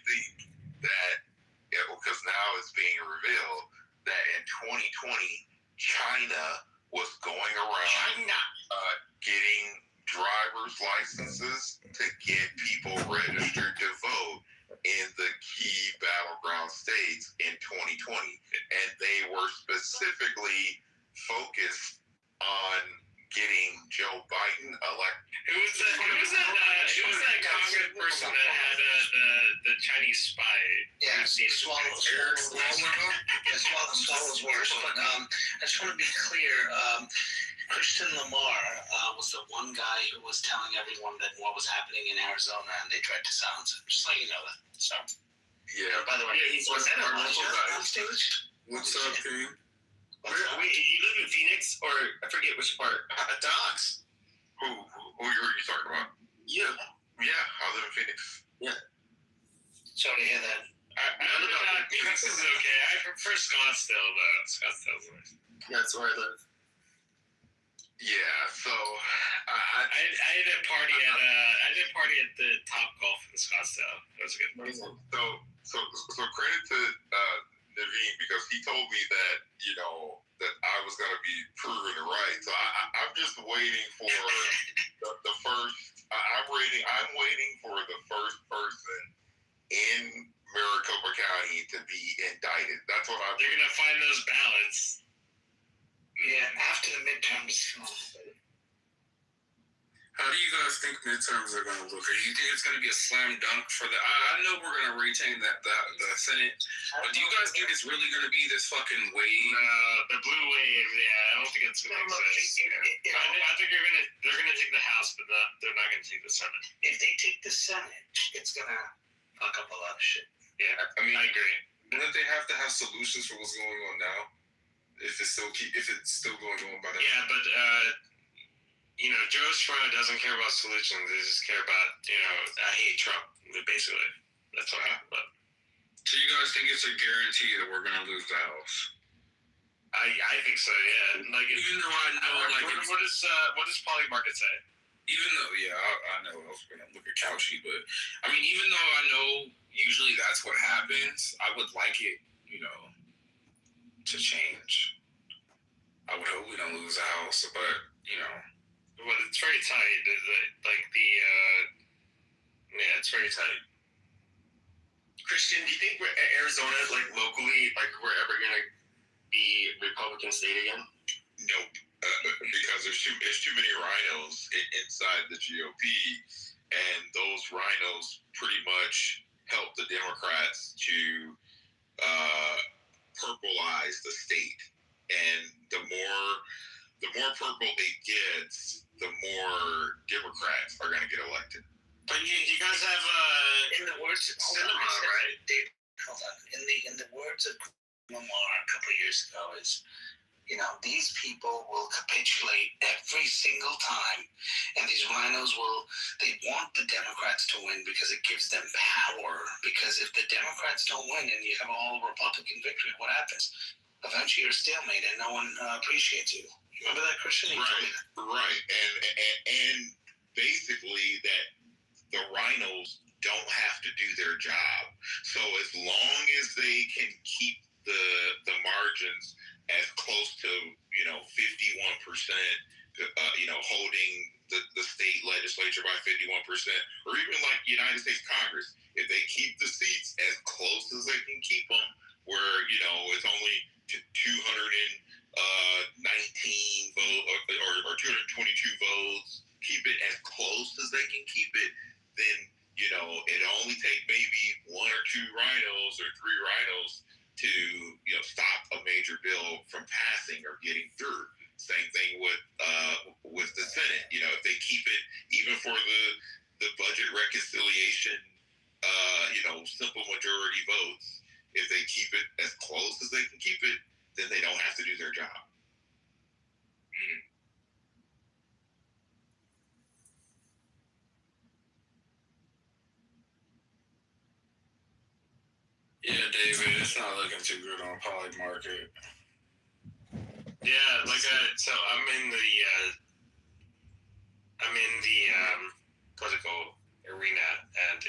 think that, because now it's being revealed that in 2020, China was going around getting driver's licenses to get people registered to vote in the key battleground states in 2020. And they were specifically focused on getting Joe Biden elected. Who was that Congress person that had the Chinese spy? Yeah, Swallow's worse. But I just want to be clear. Christian Lamar was the one guy who was telling everyone that what was happening in Arizona, and they tried to silence him. Just let you know that. So. Yeah. By the way, was that Elijah on stage? What's up, King? Wait, you live in Phoenix, or I forget which part? Dogs. Who are you talking about? You. Yeah, I live in Phoenix. Yeah. Sorry to hear that. Phoenix is okay. I prefer Scottsdale, though. Scottsdale's nice. That's where I live. Yeah, so I did a party at the Top Golf in Scottsdale. That was good. So credit to Naveen, because he told me that that I was going to be proven right. So I'm just waiting for the first. I'm waiting for the first person in Maricopa County to be indicted. That's what I'm. They're gonna find those ballots. Yeah, after the midterms. How do you guys think midterms are going to look? Do you think it's going to be a slam dunk for the? I know we're going to retain the Senate, but do you guys think it's really going to be this fucking wave? The blue wave. Yeah, I don't think it's going to exist. I think they're going to take the House, but they're not going to take the Senate. If they take the Senate, it's going to fuck up a lot of shit. Yeah, I mean, I agree. Wouldn't they have to have solutions for what's going on now? If it's still going on by that. Yeah, but Joe Schmo doesn't care about solutions. They just care about I hate Trump. Basically, that's what I'm about. So you guys think it's a guarantee that we're gonna lose the House? I think so. Yeah. Like even though I know what does Polly Market say? Even though I know I was gonna look at Couchy, but I mean even though I know usually that's what happens, I would like it to change. I would hope we don't lose the House, but well, it's very tight. It's very tight. Christian, do you think Arizona, like locally, like we're ever gonna be Republican state again? Nope, because there's too many rhinos inside the GOP, and those rhinos pretty much help the Democrats to purpleize the state, and the more purple it gets, the more Democrats are going to get elected. But you guys have in the words of cinema, right? Dave, hold on. In the words of Lamar a couple of years ago is, these people will capitulate every single time, and these rhinos they want the Democrats to win because it gives them power. Because if the Democrats don't win and you have all Republican victory, what happens? Eventually you're stalemate and no one appreciates you. Remember that, Christian? Right. And basically that the rhinos don't have to do their job. So as long as they can keep the margins as close to 51%, holding the state legislature by 51%, or even like United States Congress, if they keep the seats as close as they can keep them, where it's only 219 votes or 222 votes, keep it as close as they can keep it, then it only take maybe one or two rhinos or three rhinos to stop a major bill from passing or getting through. Same thing with the Senate. If they keep it even for the budget reconciliation, simple majority votes, if they keep it as close as they can keep it, then they don't have to do their job. Yeah, David, it's not looking too good on Poly Market. Yeah, so I'm in the political arena, and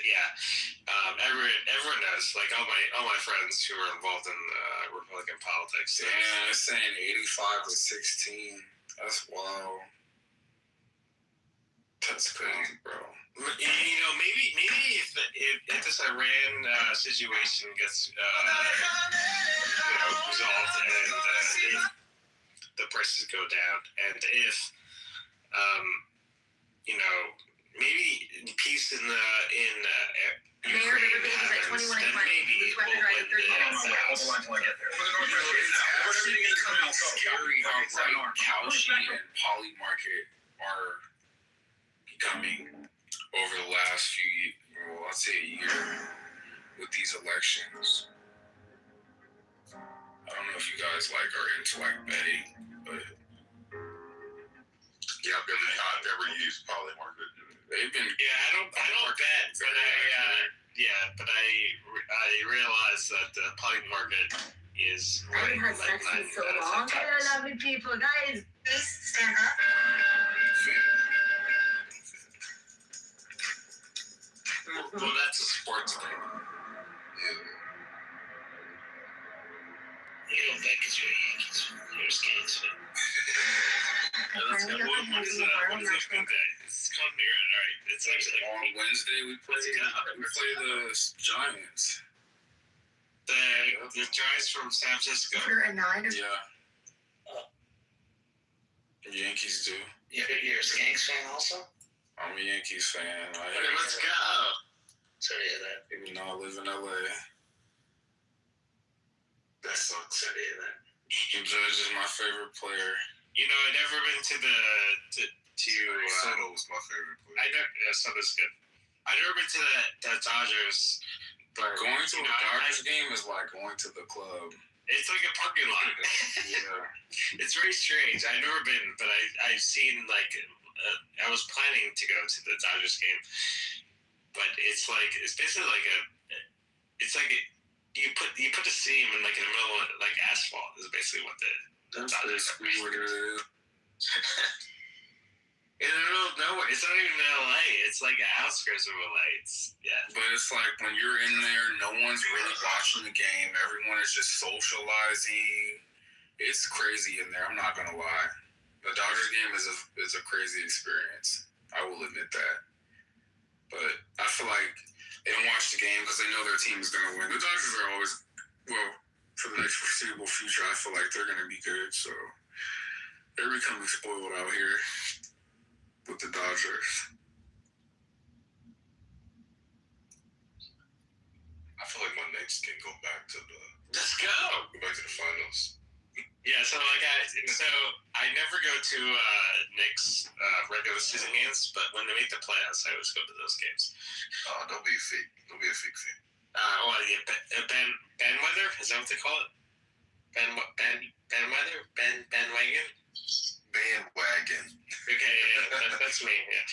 Everyone knows. Like all my friends who are involved in Republican politics. Yeah, it's saying 85-16. That's wild. That's crazy, bro. You know, maybe if this Iran situation gets resolved and if the prices go down, and if maybe peace in Ukraine happens, then maybe we'll win the House. It's actually becoming scary how bright Cauchy and Poly Market are becoming over the last I'd say a year with these elections. I don't know if you guys are into betting, but yeah, I've never used Poly Market. They've been I don't bet, but I realize that the Poly Market is I haven't had sex in so long. Hello, lovely people, guys. Please stand up. Well, that's a sports game. You don't bet because you're a Yankees fan. You're a Skates fan. What is opening day? It's coming here, all right. It's actually on Wednesday we play the Giants. The Giants from San Francisco. You're a 9. Yeah. Yankees do. You're a Skanks fan also? I'm a Yankees fan. Let's go. Sorry to hear that. Even though I live in LA. That sucks. Sorry to hear that. Judge is my favorite player. You know, I've never been to Soto was my favorite player. Soto's good. I've never been to the Dodgers. But going to a Dodgers game is like going to the club. It's like a parking lot. Yeah. It's very strange. I've never been, but I've seen I was planning to go to the Dodgers game, but it's basically you put the stadium in the middle of asphalt is basically what the Dodgers are. In the middle of nowhere. It's not even in LA. It's like the outskirts of LA. But it's like when you're in there, no one's really watching the game. Everyone is just socializing. It's crazy in there. I'm not gonna lie. The Dodgers game is a crazy experience. I will admit that. But I feel like they don't watch the game because they know their team is gonna win. The Dodgers are always for the next foreseeable future. I feel like they're gonna be good. So they're becoming spoiled out here with the Dodgers. I feel like my Knicks can go back to the. Let's go. Go back to the finals. Yeah, so I never go to Knicks regular season games, but when they make the playoffs, I always go to those games. Don't be a fake. Don't be a fake fan. Ben Weather, is that what they call it? Ben Weather, bandwagon. Bandwagon. Okay, yeah, that's me. Yeah.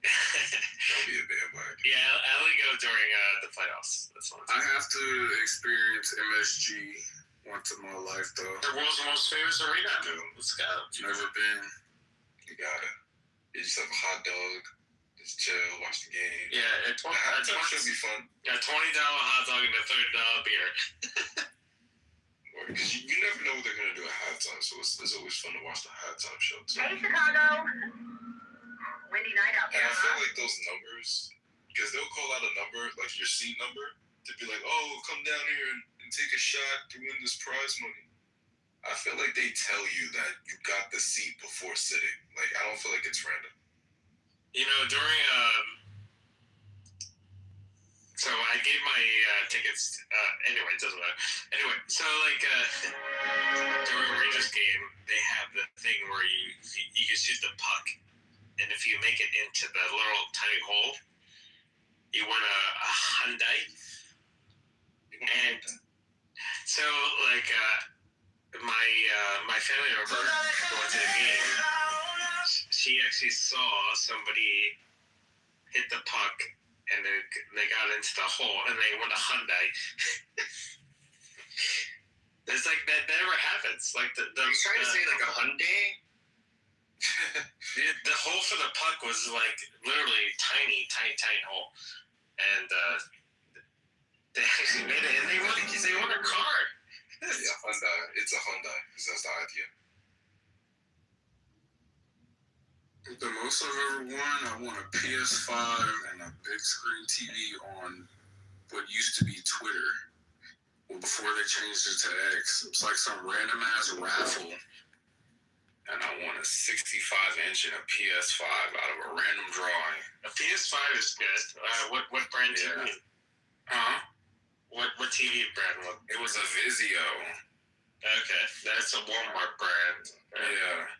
Don't be a bandwagon. Yeah, I only go during the playoffs. That's all. I have to experience MSG once in my life, though. The world's most famous arena. Let's go. Never been. You gotta. You just have a hot dog. Just chill, watch the game. Yeah, the halftime should be fun. Yeah, $20 hot dog and a $30 beer. Because you never know what they're gonna do at halftime, so it's always fun to watch the halftime show too. Hey, Chicago. Windy night out there. And I feel like those numbers, because they'll call out a number, like your seat number, to be like, oh, come down here and take a shot to win this prize money. I feel like they tell you that you got the seat before sitting. Like, I don't feel like it's random. You know, during so I gave my tickets. Anyway, it doesn't matter. Anyway, so during Rangers game, they have the thing where you can shoot the puck, and if you make it into the little tiny hole, you win a Hyundai. And so my family member going to the game, she actually saw somebody hit the puck. And they got into the hole, and they won a Hyundai. It's like that never happens. Like the Are you trying to say a Hyundai? The hole for the puck was literally tiny hole, and They actually made it, and they won a car. Yeah, Hyundai. It's a Hyundai. That's the idea. The most I've ever won, I won a PS5 and a big screen TV on what used to be Twitter. Well, before they changed it to X. It was like some random ass raffle. And I won a 65-inch and a PS5 out of a random drawing. A PS5 is good. What brand TV? Huh? What TV brand? It was a Vizio. Okay, that's a Walmart brand. Yeah.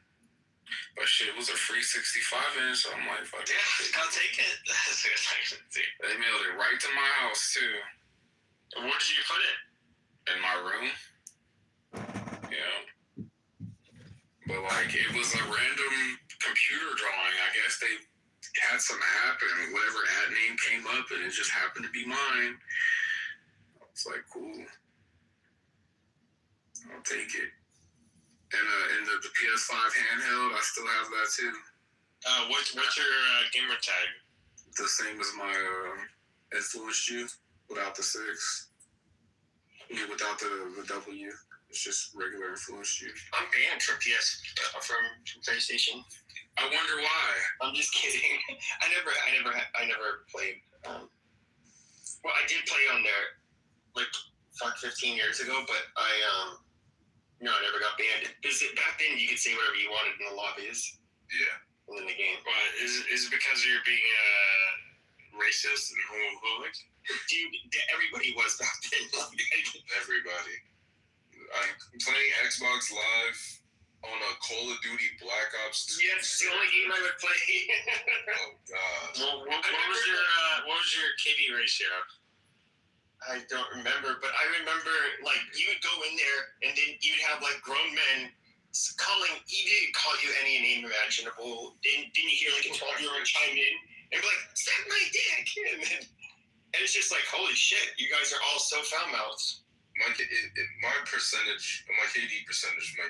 But shit, it was a free 65-inch, so I'm like, fuck it. Yeah, I'll take it. They mailed it right to my house, too. Where did you put it? In my room. Yeah. But, like, it was a random computer drawing. I guess they had some app, and whatever ad name came up, and it just happened to be mine. It's like, cool. I'll take it. And the PS5 handheld, I still have that, too. What's your gamer tag? The same as my influenced you, without the 6. Yeah, without the W. It's just regular influenced you. I'm banned from PlayStation. I wonder why. I'm just kidding. I never played. Well, I did play on there like 15 years ago, but I never got banned. Back then you could say whatever you wanted in the lobbies. Yeah. In the game. Is it because you're being racist and homophobic? Dude, everybody was back then. Everybody. I'm playing Xbox Live on a Call of Duty Black Ops 2. Yeah, it's the only game I would play. Oh God. Well, what was your KD ratio? I don't remember, but I remember like you would go in there and then you'd have like grown men calling. He didn't call you any name imaginable. Didn't you hear like a 12-year-old chime in and be like, "Suck my dick," and it's just like, holy shit, you guys are all so foul mouths. My percentage, my KD percentage, my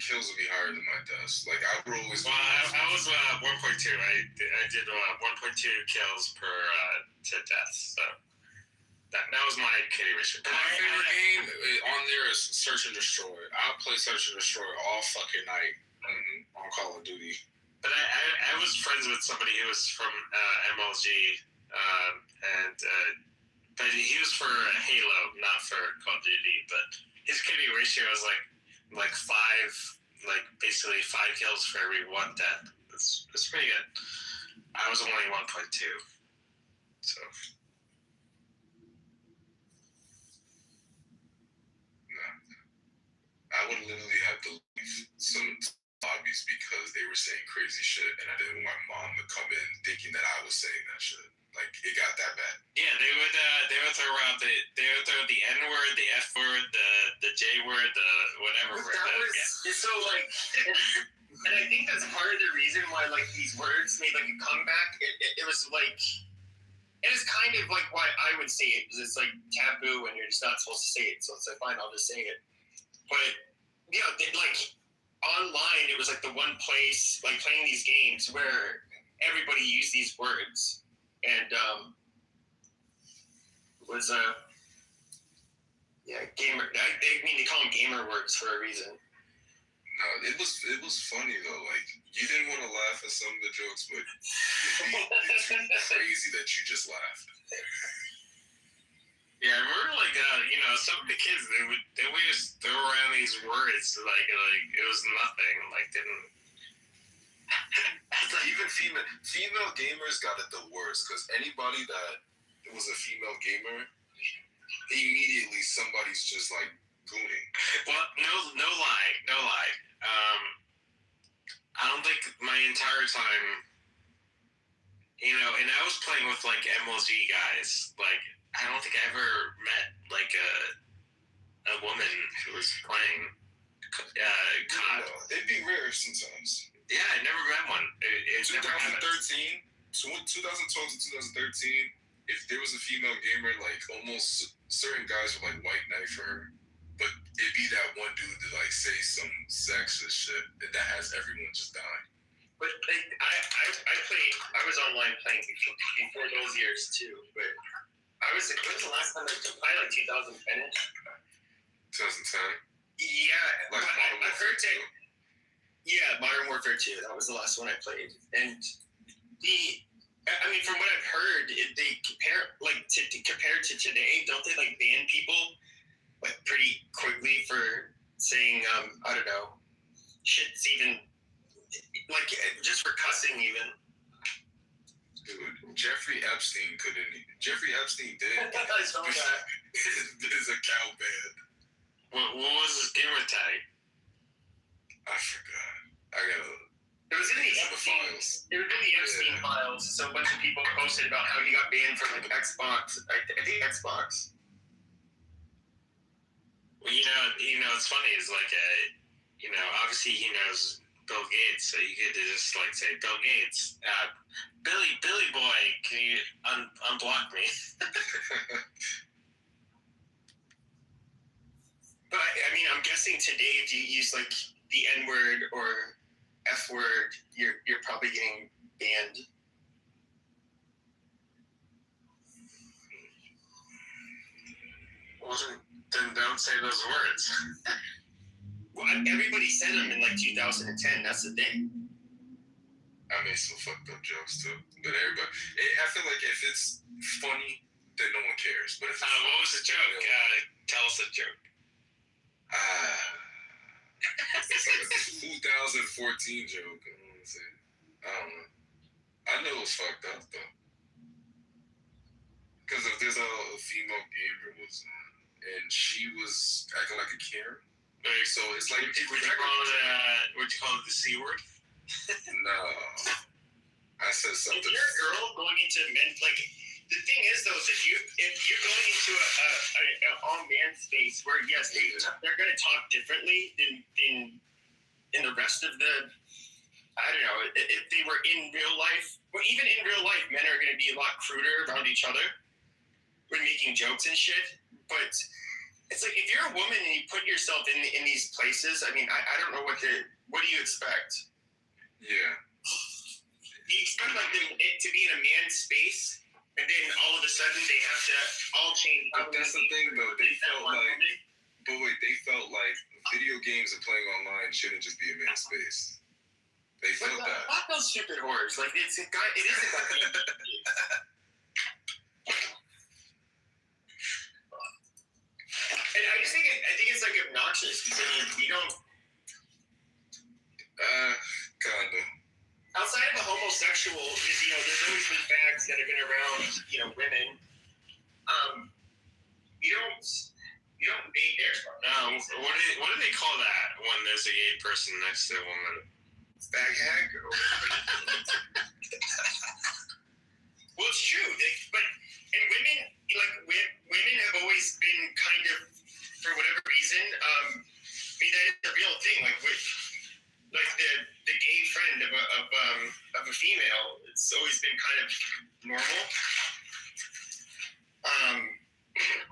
kills would be higher than my deaths. Like I would always. Well, I was 1.2. I did 1.2 kills per to deaths. So that was my KD ratio. My favorite game on there is Search and Destroy. I'll play Search and Destroy all fucking night on Call of Duty. But I was friends with somebody who was from MLG, but he was for Halo, not for Call of Duty. But his KD ratio was like 5, like basically 5 kills for every 1 death. That's pretty good. I was only 1.2, so. I would literally have to leave some lobbies because they were saying crazy shit, and I didn't want my mom to come in thinking that I was saying that shit. Like it got that bad. Yeah, they would throw around the N word, the F word, the J word, the whatever word. It's so like, and I think that's part of the reason why like these words made like a comeback. It was like. It is kind of like why I would say it, because it's like taboo and you're just not supposed to say it. So it's like, fine, I'll just say it. But, you know, like online, it was like the one place, like playing these games where everybody used these words. And was gamer. I mean, they call them gamer words for a reason. No, it was funny though. Like you didn't want to laugh at some of the jokes, but it's too crazy that you just laughed. Yeah, I remember like some of the kids they would just throw around these words like it was nothing. Like didn't. Even female gamers got it the worst because anybody that was a female gamer, immediately somebody's just like gooning. Well, no lie. I don't think my entire time, and I was playing with like MLG guys. Like, I don't think I ever met like a woman who was playing COD. They'd be rare sometimes. Yeah, I never met one. It 2012 to 2013, if there was a female gamer, like almost certain guys would like white knife her. But it'd be that one dude that like say some sexist shit that has everyone just dying. But I was online playing before those years too. But When was the last time I took? Probably like 2010-ish. 2010. Yeah, Like but Modern I've heard Warfare that. Yeah, Modern Warfare 2. That was the last one I played, and from what I've heard, they compare compared to today. Don't they like ban people like pretty quickly for saying I don't know, shit's even like just for cussing even. Dude, Jeffrey Epstein did I saw that. his account banned. What was his gamer tag? I forgot. I gotta. It was in the Epstein files. It was in the Epstein files. So a bunch of people posted about how he got banned from like Xbox. I think Xbox. Well, it's funny. Is like obviously he knows Bill Gates, so you get to just like say, Bill Gates, Billy boy, can you unblock me? But I'm guessing today if you use like the N word or F word, you're probably getting banned. Well, then don't say those words. Well, everybody said them in like 2010. That's the thing. I made some fucked up jokes too, but everybody. I feel like if it's funny, then no one cares. But if it's what was the joke? Tell us a joke. It's like a 2014 joke. I don't know. I know it's fucked up though, because if there's a female gamer and she was acting like a Karen. So it's like would you call it the C word? No, I said something. If you're a girl going into men, like the thing is though, is if you're going into an all man space where yes they're going to talk differently than in the rest of the. I don't know if they were in real life. Well, even in real life, men are going to be a lot cruder around each other when making jokes and shit. But it's like if you're a woman and you put yourself in these places, I don't know what do you expect? Yeah. You expect like it to be in a man's space, and then all of a sudden they have to all change. But that's the thing, though. They felt like video games and playing online shouldn't just be a man's space. They felt that. Fuck those stupid whores. Like it isn't that game. And I think it's like obnoxious because we don't. Kinda. Outside of the homosexual, because there's always been fags that have been around, women. You don't date there. No, what do they call that when there's a gay person next to a woman? Fag hag? Well, it's true. And women have always been kind of, for whatever reason, that is a real thing. Like the gay friend of a female, it's always been kind of normal.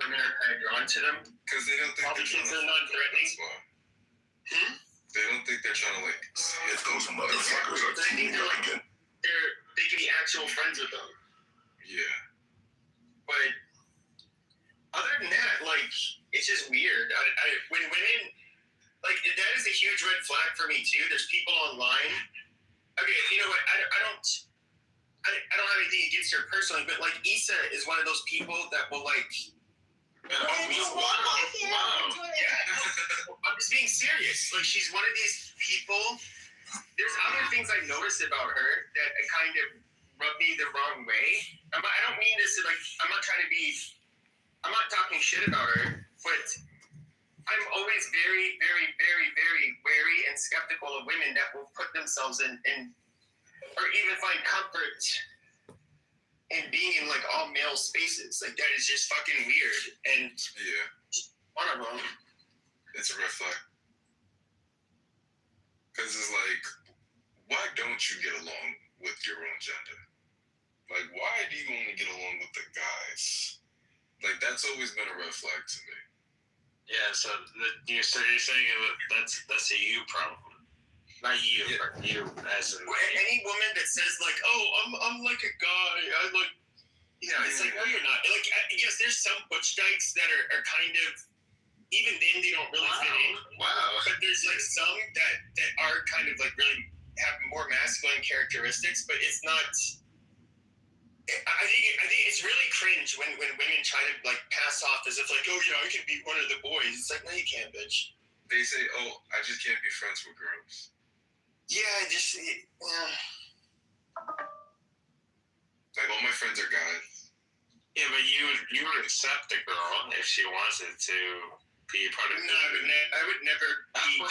Women are kind of drawn to them because they don't think they're non-threatening. They don't think they're trying to like hit those motherfuckers. They think they can be actual friends with them. Yeah. But other than that, like it's just weird. When women that is a huge red flag for me too. There's people online. Okay, you know what? I don't have anything against her personally, but like Issa is one of those people that will like. Wow. Yeah. I'm just being serious. Like she's one of these people. There's other things I noticed about her that kind of rub me the wrong way. I don't mean this to I'm not talking shit about her, but I'm always very, very, very, very wary and skeptical of women that will put themselves in or even find comfort in being in like all male spaces. Like that is just fucking weird. And yeah, one of them. It's a red flag. Because it's like, why don't you get along with your own gender? Like, why do you only get along with the guys? Like, that's always been a red flag to me. Yeah, so you're saying that's a you problem. Not you, but you as in... Any woman that says, like, oh, I'm like a guy, It's like, no, you're not. Like, yes, there's some butch dykes that are kind of, even then they don't really fit in. Wow. But there's like some that are kind of like really have more masculine characteristics, but it's not. I think it's really cringe when women try to like pass off as if like, oh yeah, I can be one of the boys. It's like, no, you can't, bitch. They say, oh, I just can't be friends with girls. Yeah, like all my friends are guys. Yeah, but you would accept a girl if she wanted to be part of. No, I would never be.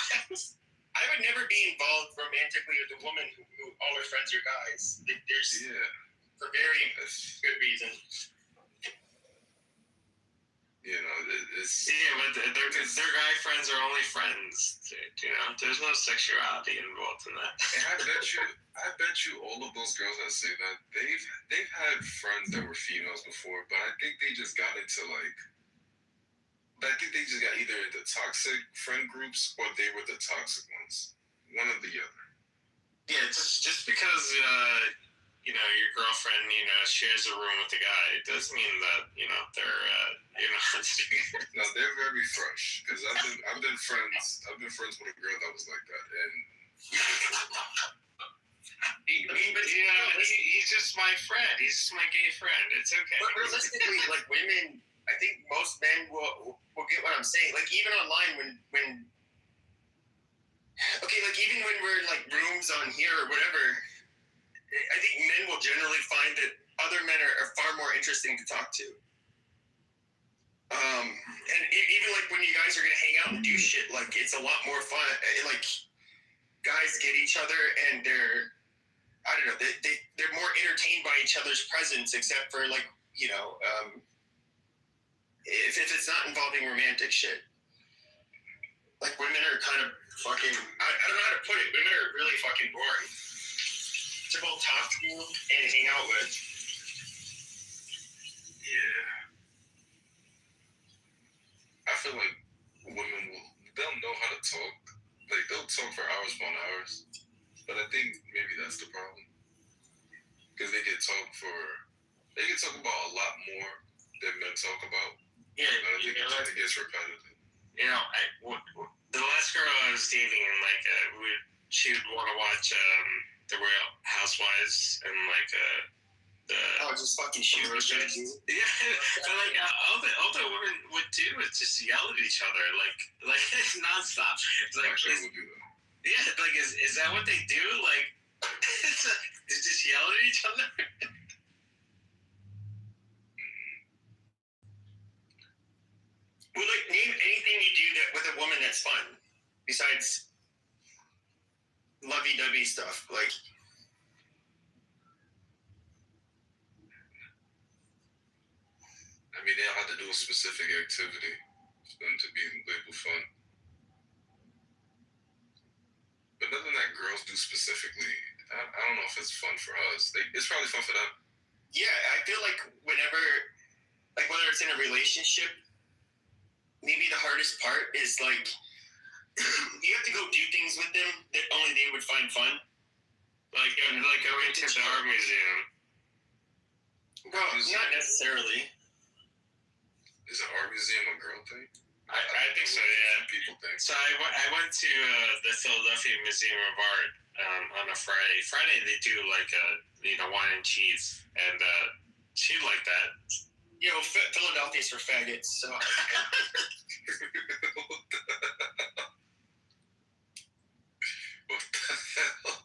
I would never be involved romantically with a woman who all her friends are guys. There's for very good reason. But their guy friends are only friends. There's no sexuality involved in that. And I bet you all of those girls that say that they've had friends that were females before, but I think they just got into either the toxic friend groups or they were the toxic ones. One or the other. Yeah, just because your girlfriend shares a room with the guy, it doesn't mean that they're No, they're very fresh because I've been friends with a girl that was like that, and he's just my friend. He's just my gay friend. It's okay. But realistically, like women, I think most men will get what I'm saying. Like even online when even when we're in like rooms on here or whatever, I think men will generally find that other men are far more interesting to talk to. And even like when you guys are gonna hang out and do shit, like it's a lot more fun. Like guys get each other and they're more entertained by each other's presence, except for like if it's not involving romantic shit. Like women are kind of fucking. I don't know how to put it. Women are really fucking boring to both talk to and hang out with. yeah, I feel like women they'll know how to talk. Like they'll talk for hours upon hours, but I think maybe that's the problem because they can talk about a lot more than men talk about. Yeah, I think it gets repetitive. The last girl I was dating, she would want to watch the Real Housewives and just fucking shoot her. Yeah, but all the women would do is just yell at each other, like it's nonstop. It's like, is that what they do? Like, they just yell at each other. Well, like name anything you do with a woman that's fun besides lovey-dovey stuff. Like, I mean, they don't have to do a specific activity for them to be labeled fun. But nothing that girls do specifically, I don't know if it's fun for us. It's probably fun for them. Yeah, I feel like whenever, like whether it's in a relationship, maybe the hardest part is like you have to go do things with them that only they would find fun. Like going to the art museum. Well, not necessarily. Is an art museum a girl thing? I think so, yeah. People think. So I went to the Philadelphia Museum of Art on a Friday. Friday they do wine and cheese, and she liked that. Philadelphia's for faggots, so. What the hell?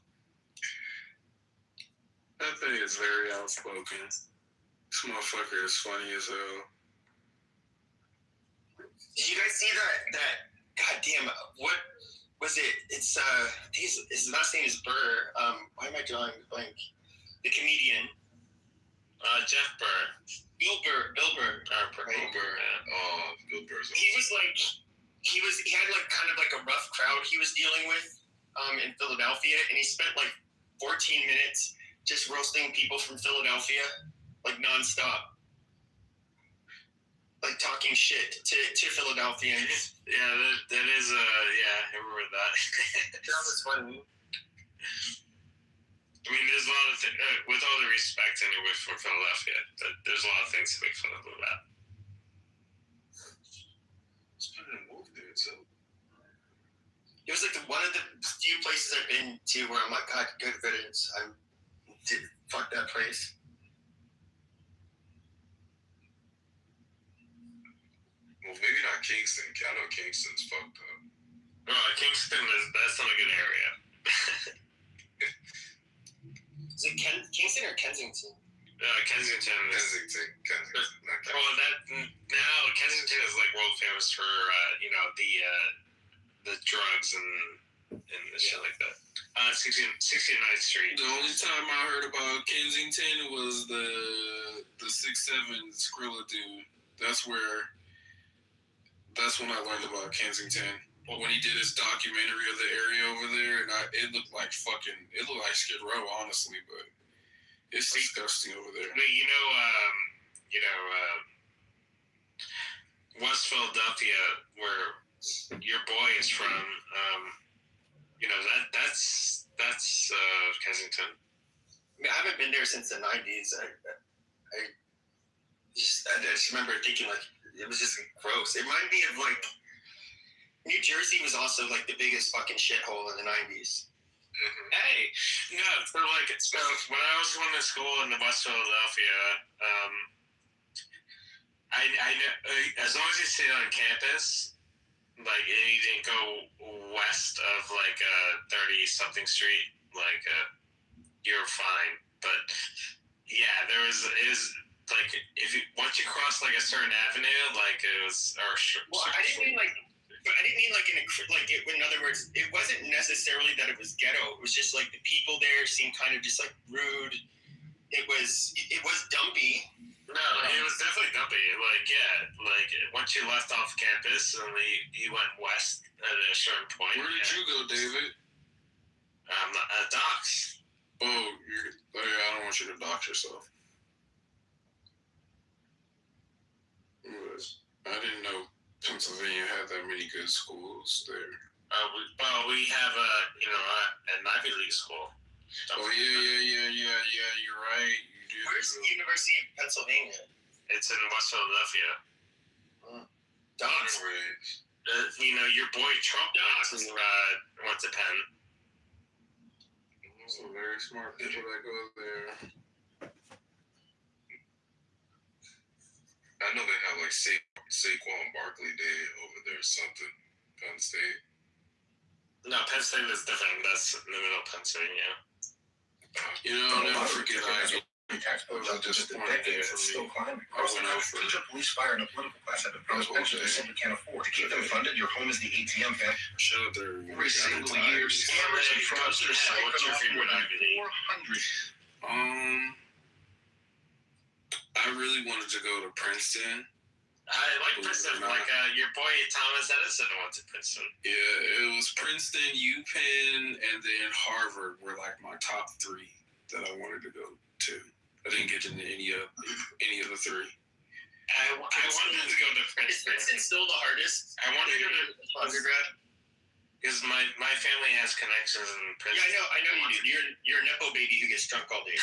That thing is very outspoken. This motherfucker is funny as hell. Did you guys see that goddamn, what was it? It's his last name is Burr. Why am I drawing the blank? The comedian. Jeff Burr. Bill Burr. Right? Bill Burr. Bill Burr's awesome. He had like kind of like a rough crowd he was dealing with in Philadelphia, and he spent like 14 minutes just roasting people from Philadelphia, like nonstop. Like talking shit to Philadelphians. Yeah, that is I remember that. That was funny. I mean, there's a lot of things, with all the respect anyway for Philadelphia, there's a lot of things to make fun of about. It's been a movie there too. It was like one of the few places I've been to where I'm like, God, good riddance. Fuck that place. Well, maybe not Kingston. I know Kingston's fucked up. No, Kingston that's not a good area. Is it Kingston or Kensington? Kensington. Not Well, now Kensington is like world famous for the drugs and the shit like that. 69th Street. The only time I heard about Kensington was the 6'7" Skrilla dude. That's when I learned about Kensington. When he did his documentary of the area over there, and it looked like Skid Row, honestly, but it's disgusting over there. But West Philadelphia, where your boy is from, that's Kensington. I mean, I haven't been there since the 90s. I just remember thinking, like, it was just gross. It reminded me of, like, New Jersey was also, like, the biggest fucking shithole in the 90s. Mm-hmm. Hey, no, so when I was going to school in West Philadelphia, I as long as you stayed on campus, like, and you didn't go west of, like, 30-something street, like, you're fine. But, yeah, it was like, once you cross, like, a certain avenue, like, it was, I didn't mean, in other words, it wasn't necessarily that it was ghetto. It was just, like, the people there seemed kind of just, like, rude. It was dumpy. No, it was definitely dumpy. Like, yeah, like, once you left off campus and you went west at a certain point. Where did you go, David? Docks. Oh, I don't want you to dox yourself. Anyways, I didn't know Pennsylvania had that many good schools there. We have an Ivy League school. Oh, yeah, you're right. You do. Where's the University of Pennsylvania? It's in West Philadelphia. Docks. Your boy Trump went to Penn. Some very smart people that go there. I know they have like Saquon Barkley Day over there or something. Penn State. No, Penn State is different. That's in the middle of Pennsylvania. I'll never forget I was disappointed there for me. I went out for police fire in a political class have been promised pensions they simply can't afford. To keep them funded, your home is the ATM, fam. Shut up there. Every single year, scammers and fraudsters What's your favorite Ivy League? 400. I really wanted to go to Princeton. I like Princeton. Like your boy Thomas Edison went to Princeton. Yeah, it was Princeton, UPenn, and then Harvard were like my top three that I wanted to go to. I didn't get into any of the three. I wanted to go to Princeton. Is Princeton still the hardest? I wanted to go to undergrad because my family has connections in Princeton. Yeah, I know you do. You're a nepo baby who gets drunk all day.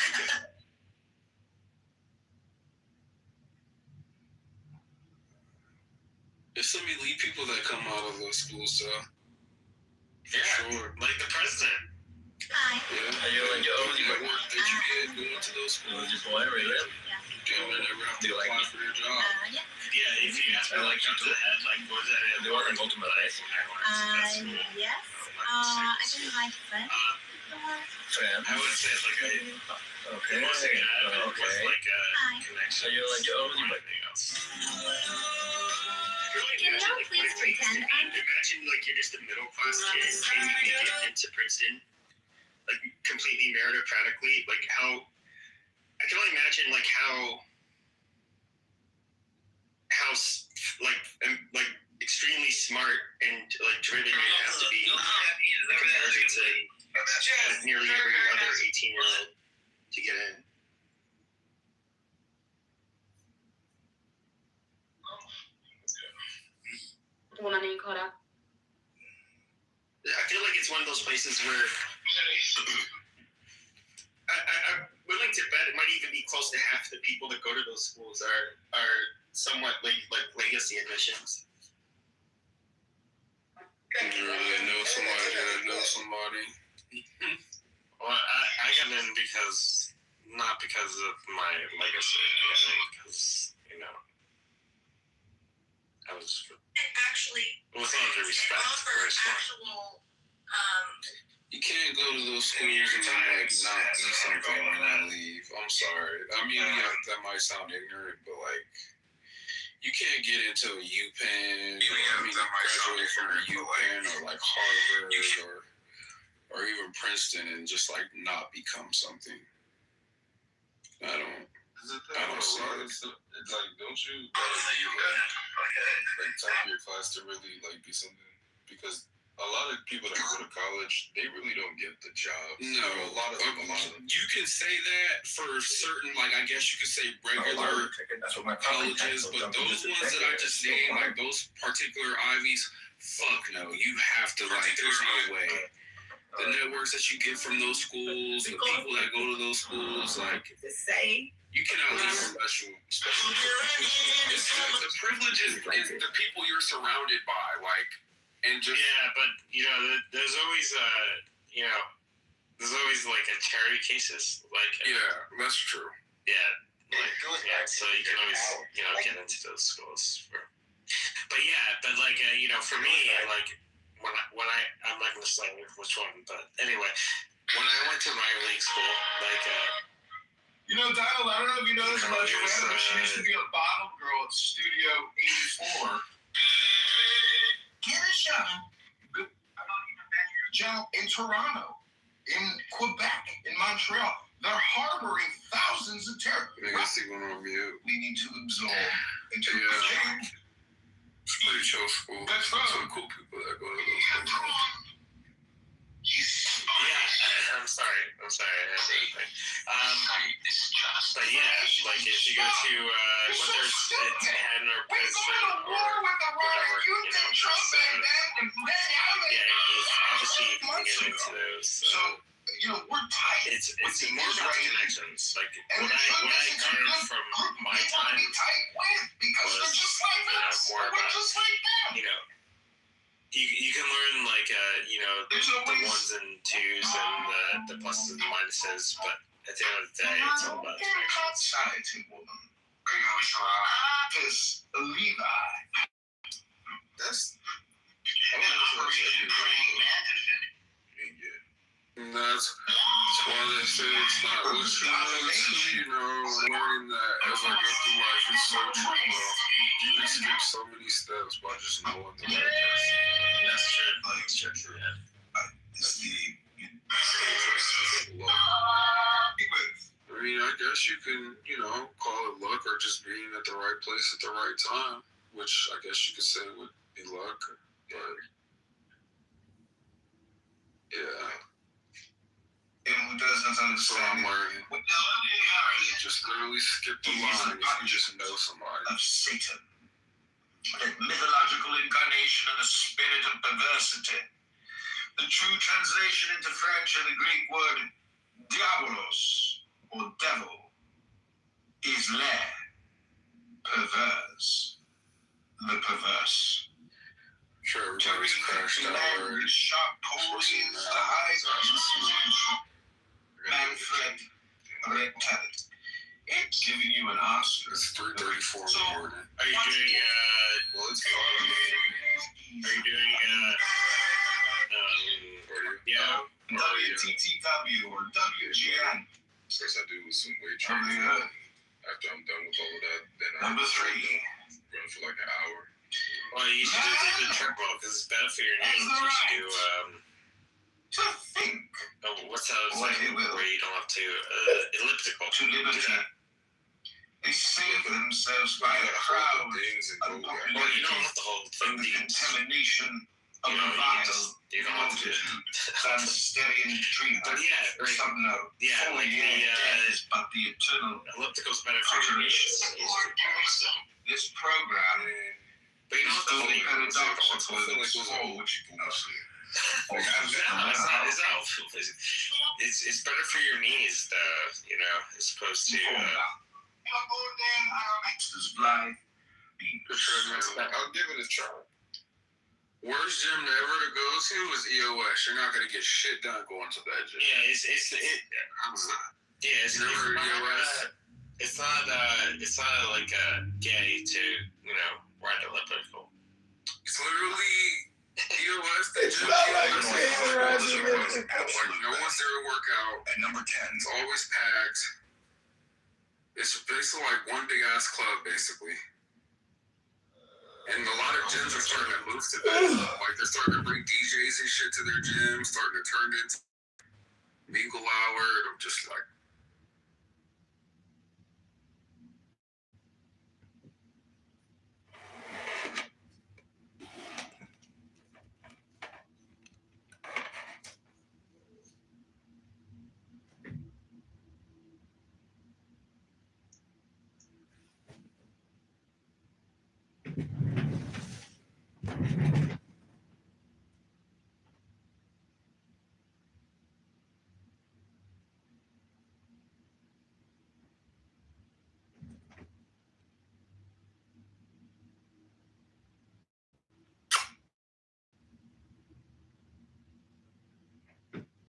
There's some elite people that come out of those schools, so. Yeah, sure. Like the president. Hi. Yeah. What work did you get going to those schools? Just one, really? Gentlemen never have to apply for their job. Yeah. Yeah, if you ask me like jump to the head, like was that They are in ultimate life. Yes. I can invite friends. Fam. I would say it's like a Okay. the most thing I had was like a Hi. connection. So you're like, oh, you anything else. Can you please pretend I'm Imagine like you're just a middle class kid and you get into Princeton, like completely meritocratically. Like how I can only imagine like how like extremely smart and like driven you have to be compared to nearly every other 18-year-old to get in. I feel like it's one of those places where even be close to half the people that go to those schools are somewhat like legacy admissions. They know somebody. Well, I got in not because of my legacy. I got in because, I was Actually, with all due respect, very smart. You can't go to those schools and then not do something when you leave. I'm sorry. I mean, that might sound ignorant, but you can't get into a UPenn, graduate from a UPenn or Harvard or even Princeton and just not become something. I don't see it. It's don't you gotta top your class to really be something? Because a lot of people that go to college, they really don't get the jobs. No, a lot of them. You can say that for certain, I guess you could say regular colleges, but those ones that I just named, those particular Ivies, fuck no. You have to there's no way. The networks that you get from those schools, the people that go to those schools, you can at least special. The privilege is the people you're surrounded by, and just but there's always a cherry cases that's true. So you can always get into those schools. For me when I'm not gonna say which one, but anyway, when I went to minor league school, Donald, I don't know if you know this about Joanna, but she used to be a bottle girl at Studio 84. Give a shot. In Toronto, in Quebec, in Montreal, they're harboring thousands of terrorists. We need to absorb into exchange. It's pretty chill school. That's right. Some cool people that go to those schools. I'm sorry. I had anything. But if you go to whether it's Penn or Princeton or whatever, obviously you can get into those. So we're tight. It's more about the connections. What I learned from my time was more about you can learn the ones and twos and the pluses and minuses, but at the end of the day, it's all about connections. Society woman. This Levi. That's That's why they say it's not listening, learning that as I go through life is so true, bro. You can skip so many steps by just knowing the right person. That's true. It's I mean, I guess you can, call it luck or just being at the right place at the right time, which I guess you could say would be luck, but yeah. And who doesn't understand? So I'm learning. You just literally skip the line if you just know somebody. Of Satan, the mythological incarnation of the spirit of perversity. The true translation into French of the Greek word diabolos, or devil, is lair, perverse, the perverse. Sure, everybody's crashed out already. Sharp ponies, the high man-fled, red-tatted. It's giving you an Oscar. It's 3:34 in the morning. Are you doing well, it's fun. Are you doing WTTW or WGN? First I do some weight training. After I'm done with all of that, then Number 3. Run for an hour. Well, you should do the treadmill because it's better for your knees. You should do To think. What's that? Where you don't have to elliptical. To liberty. They save themselves by the crowd. Well, you don't have to hold from the contamination of the vital. You don't have to. Styrian treatment. But Something of death, but the eternal. Elliptical's better for your knees. This program but you don't have to hold paradoxical in its soul, It's better for your knees, as opposed to. I'll give it a try. Worst gym ever to go to is EOS. You're not gonna get shit done going to that gym. Yeah, it's not like gay to ride elliptical. It's literally EOS. It's not like skating around the elliptical. No one's there to work out. At number 10. It's always packed. It's basically like one big ass club, basically. And a lot of gyms are starting to move to that. Like they're starting to bring DJs and shit to their gyms, starting to turn into mingle hour. I'm just like,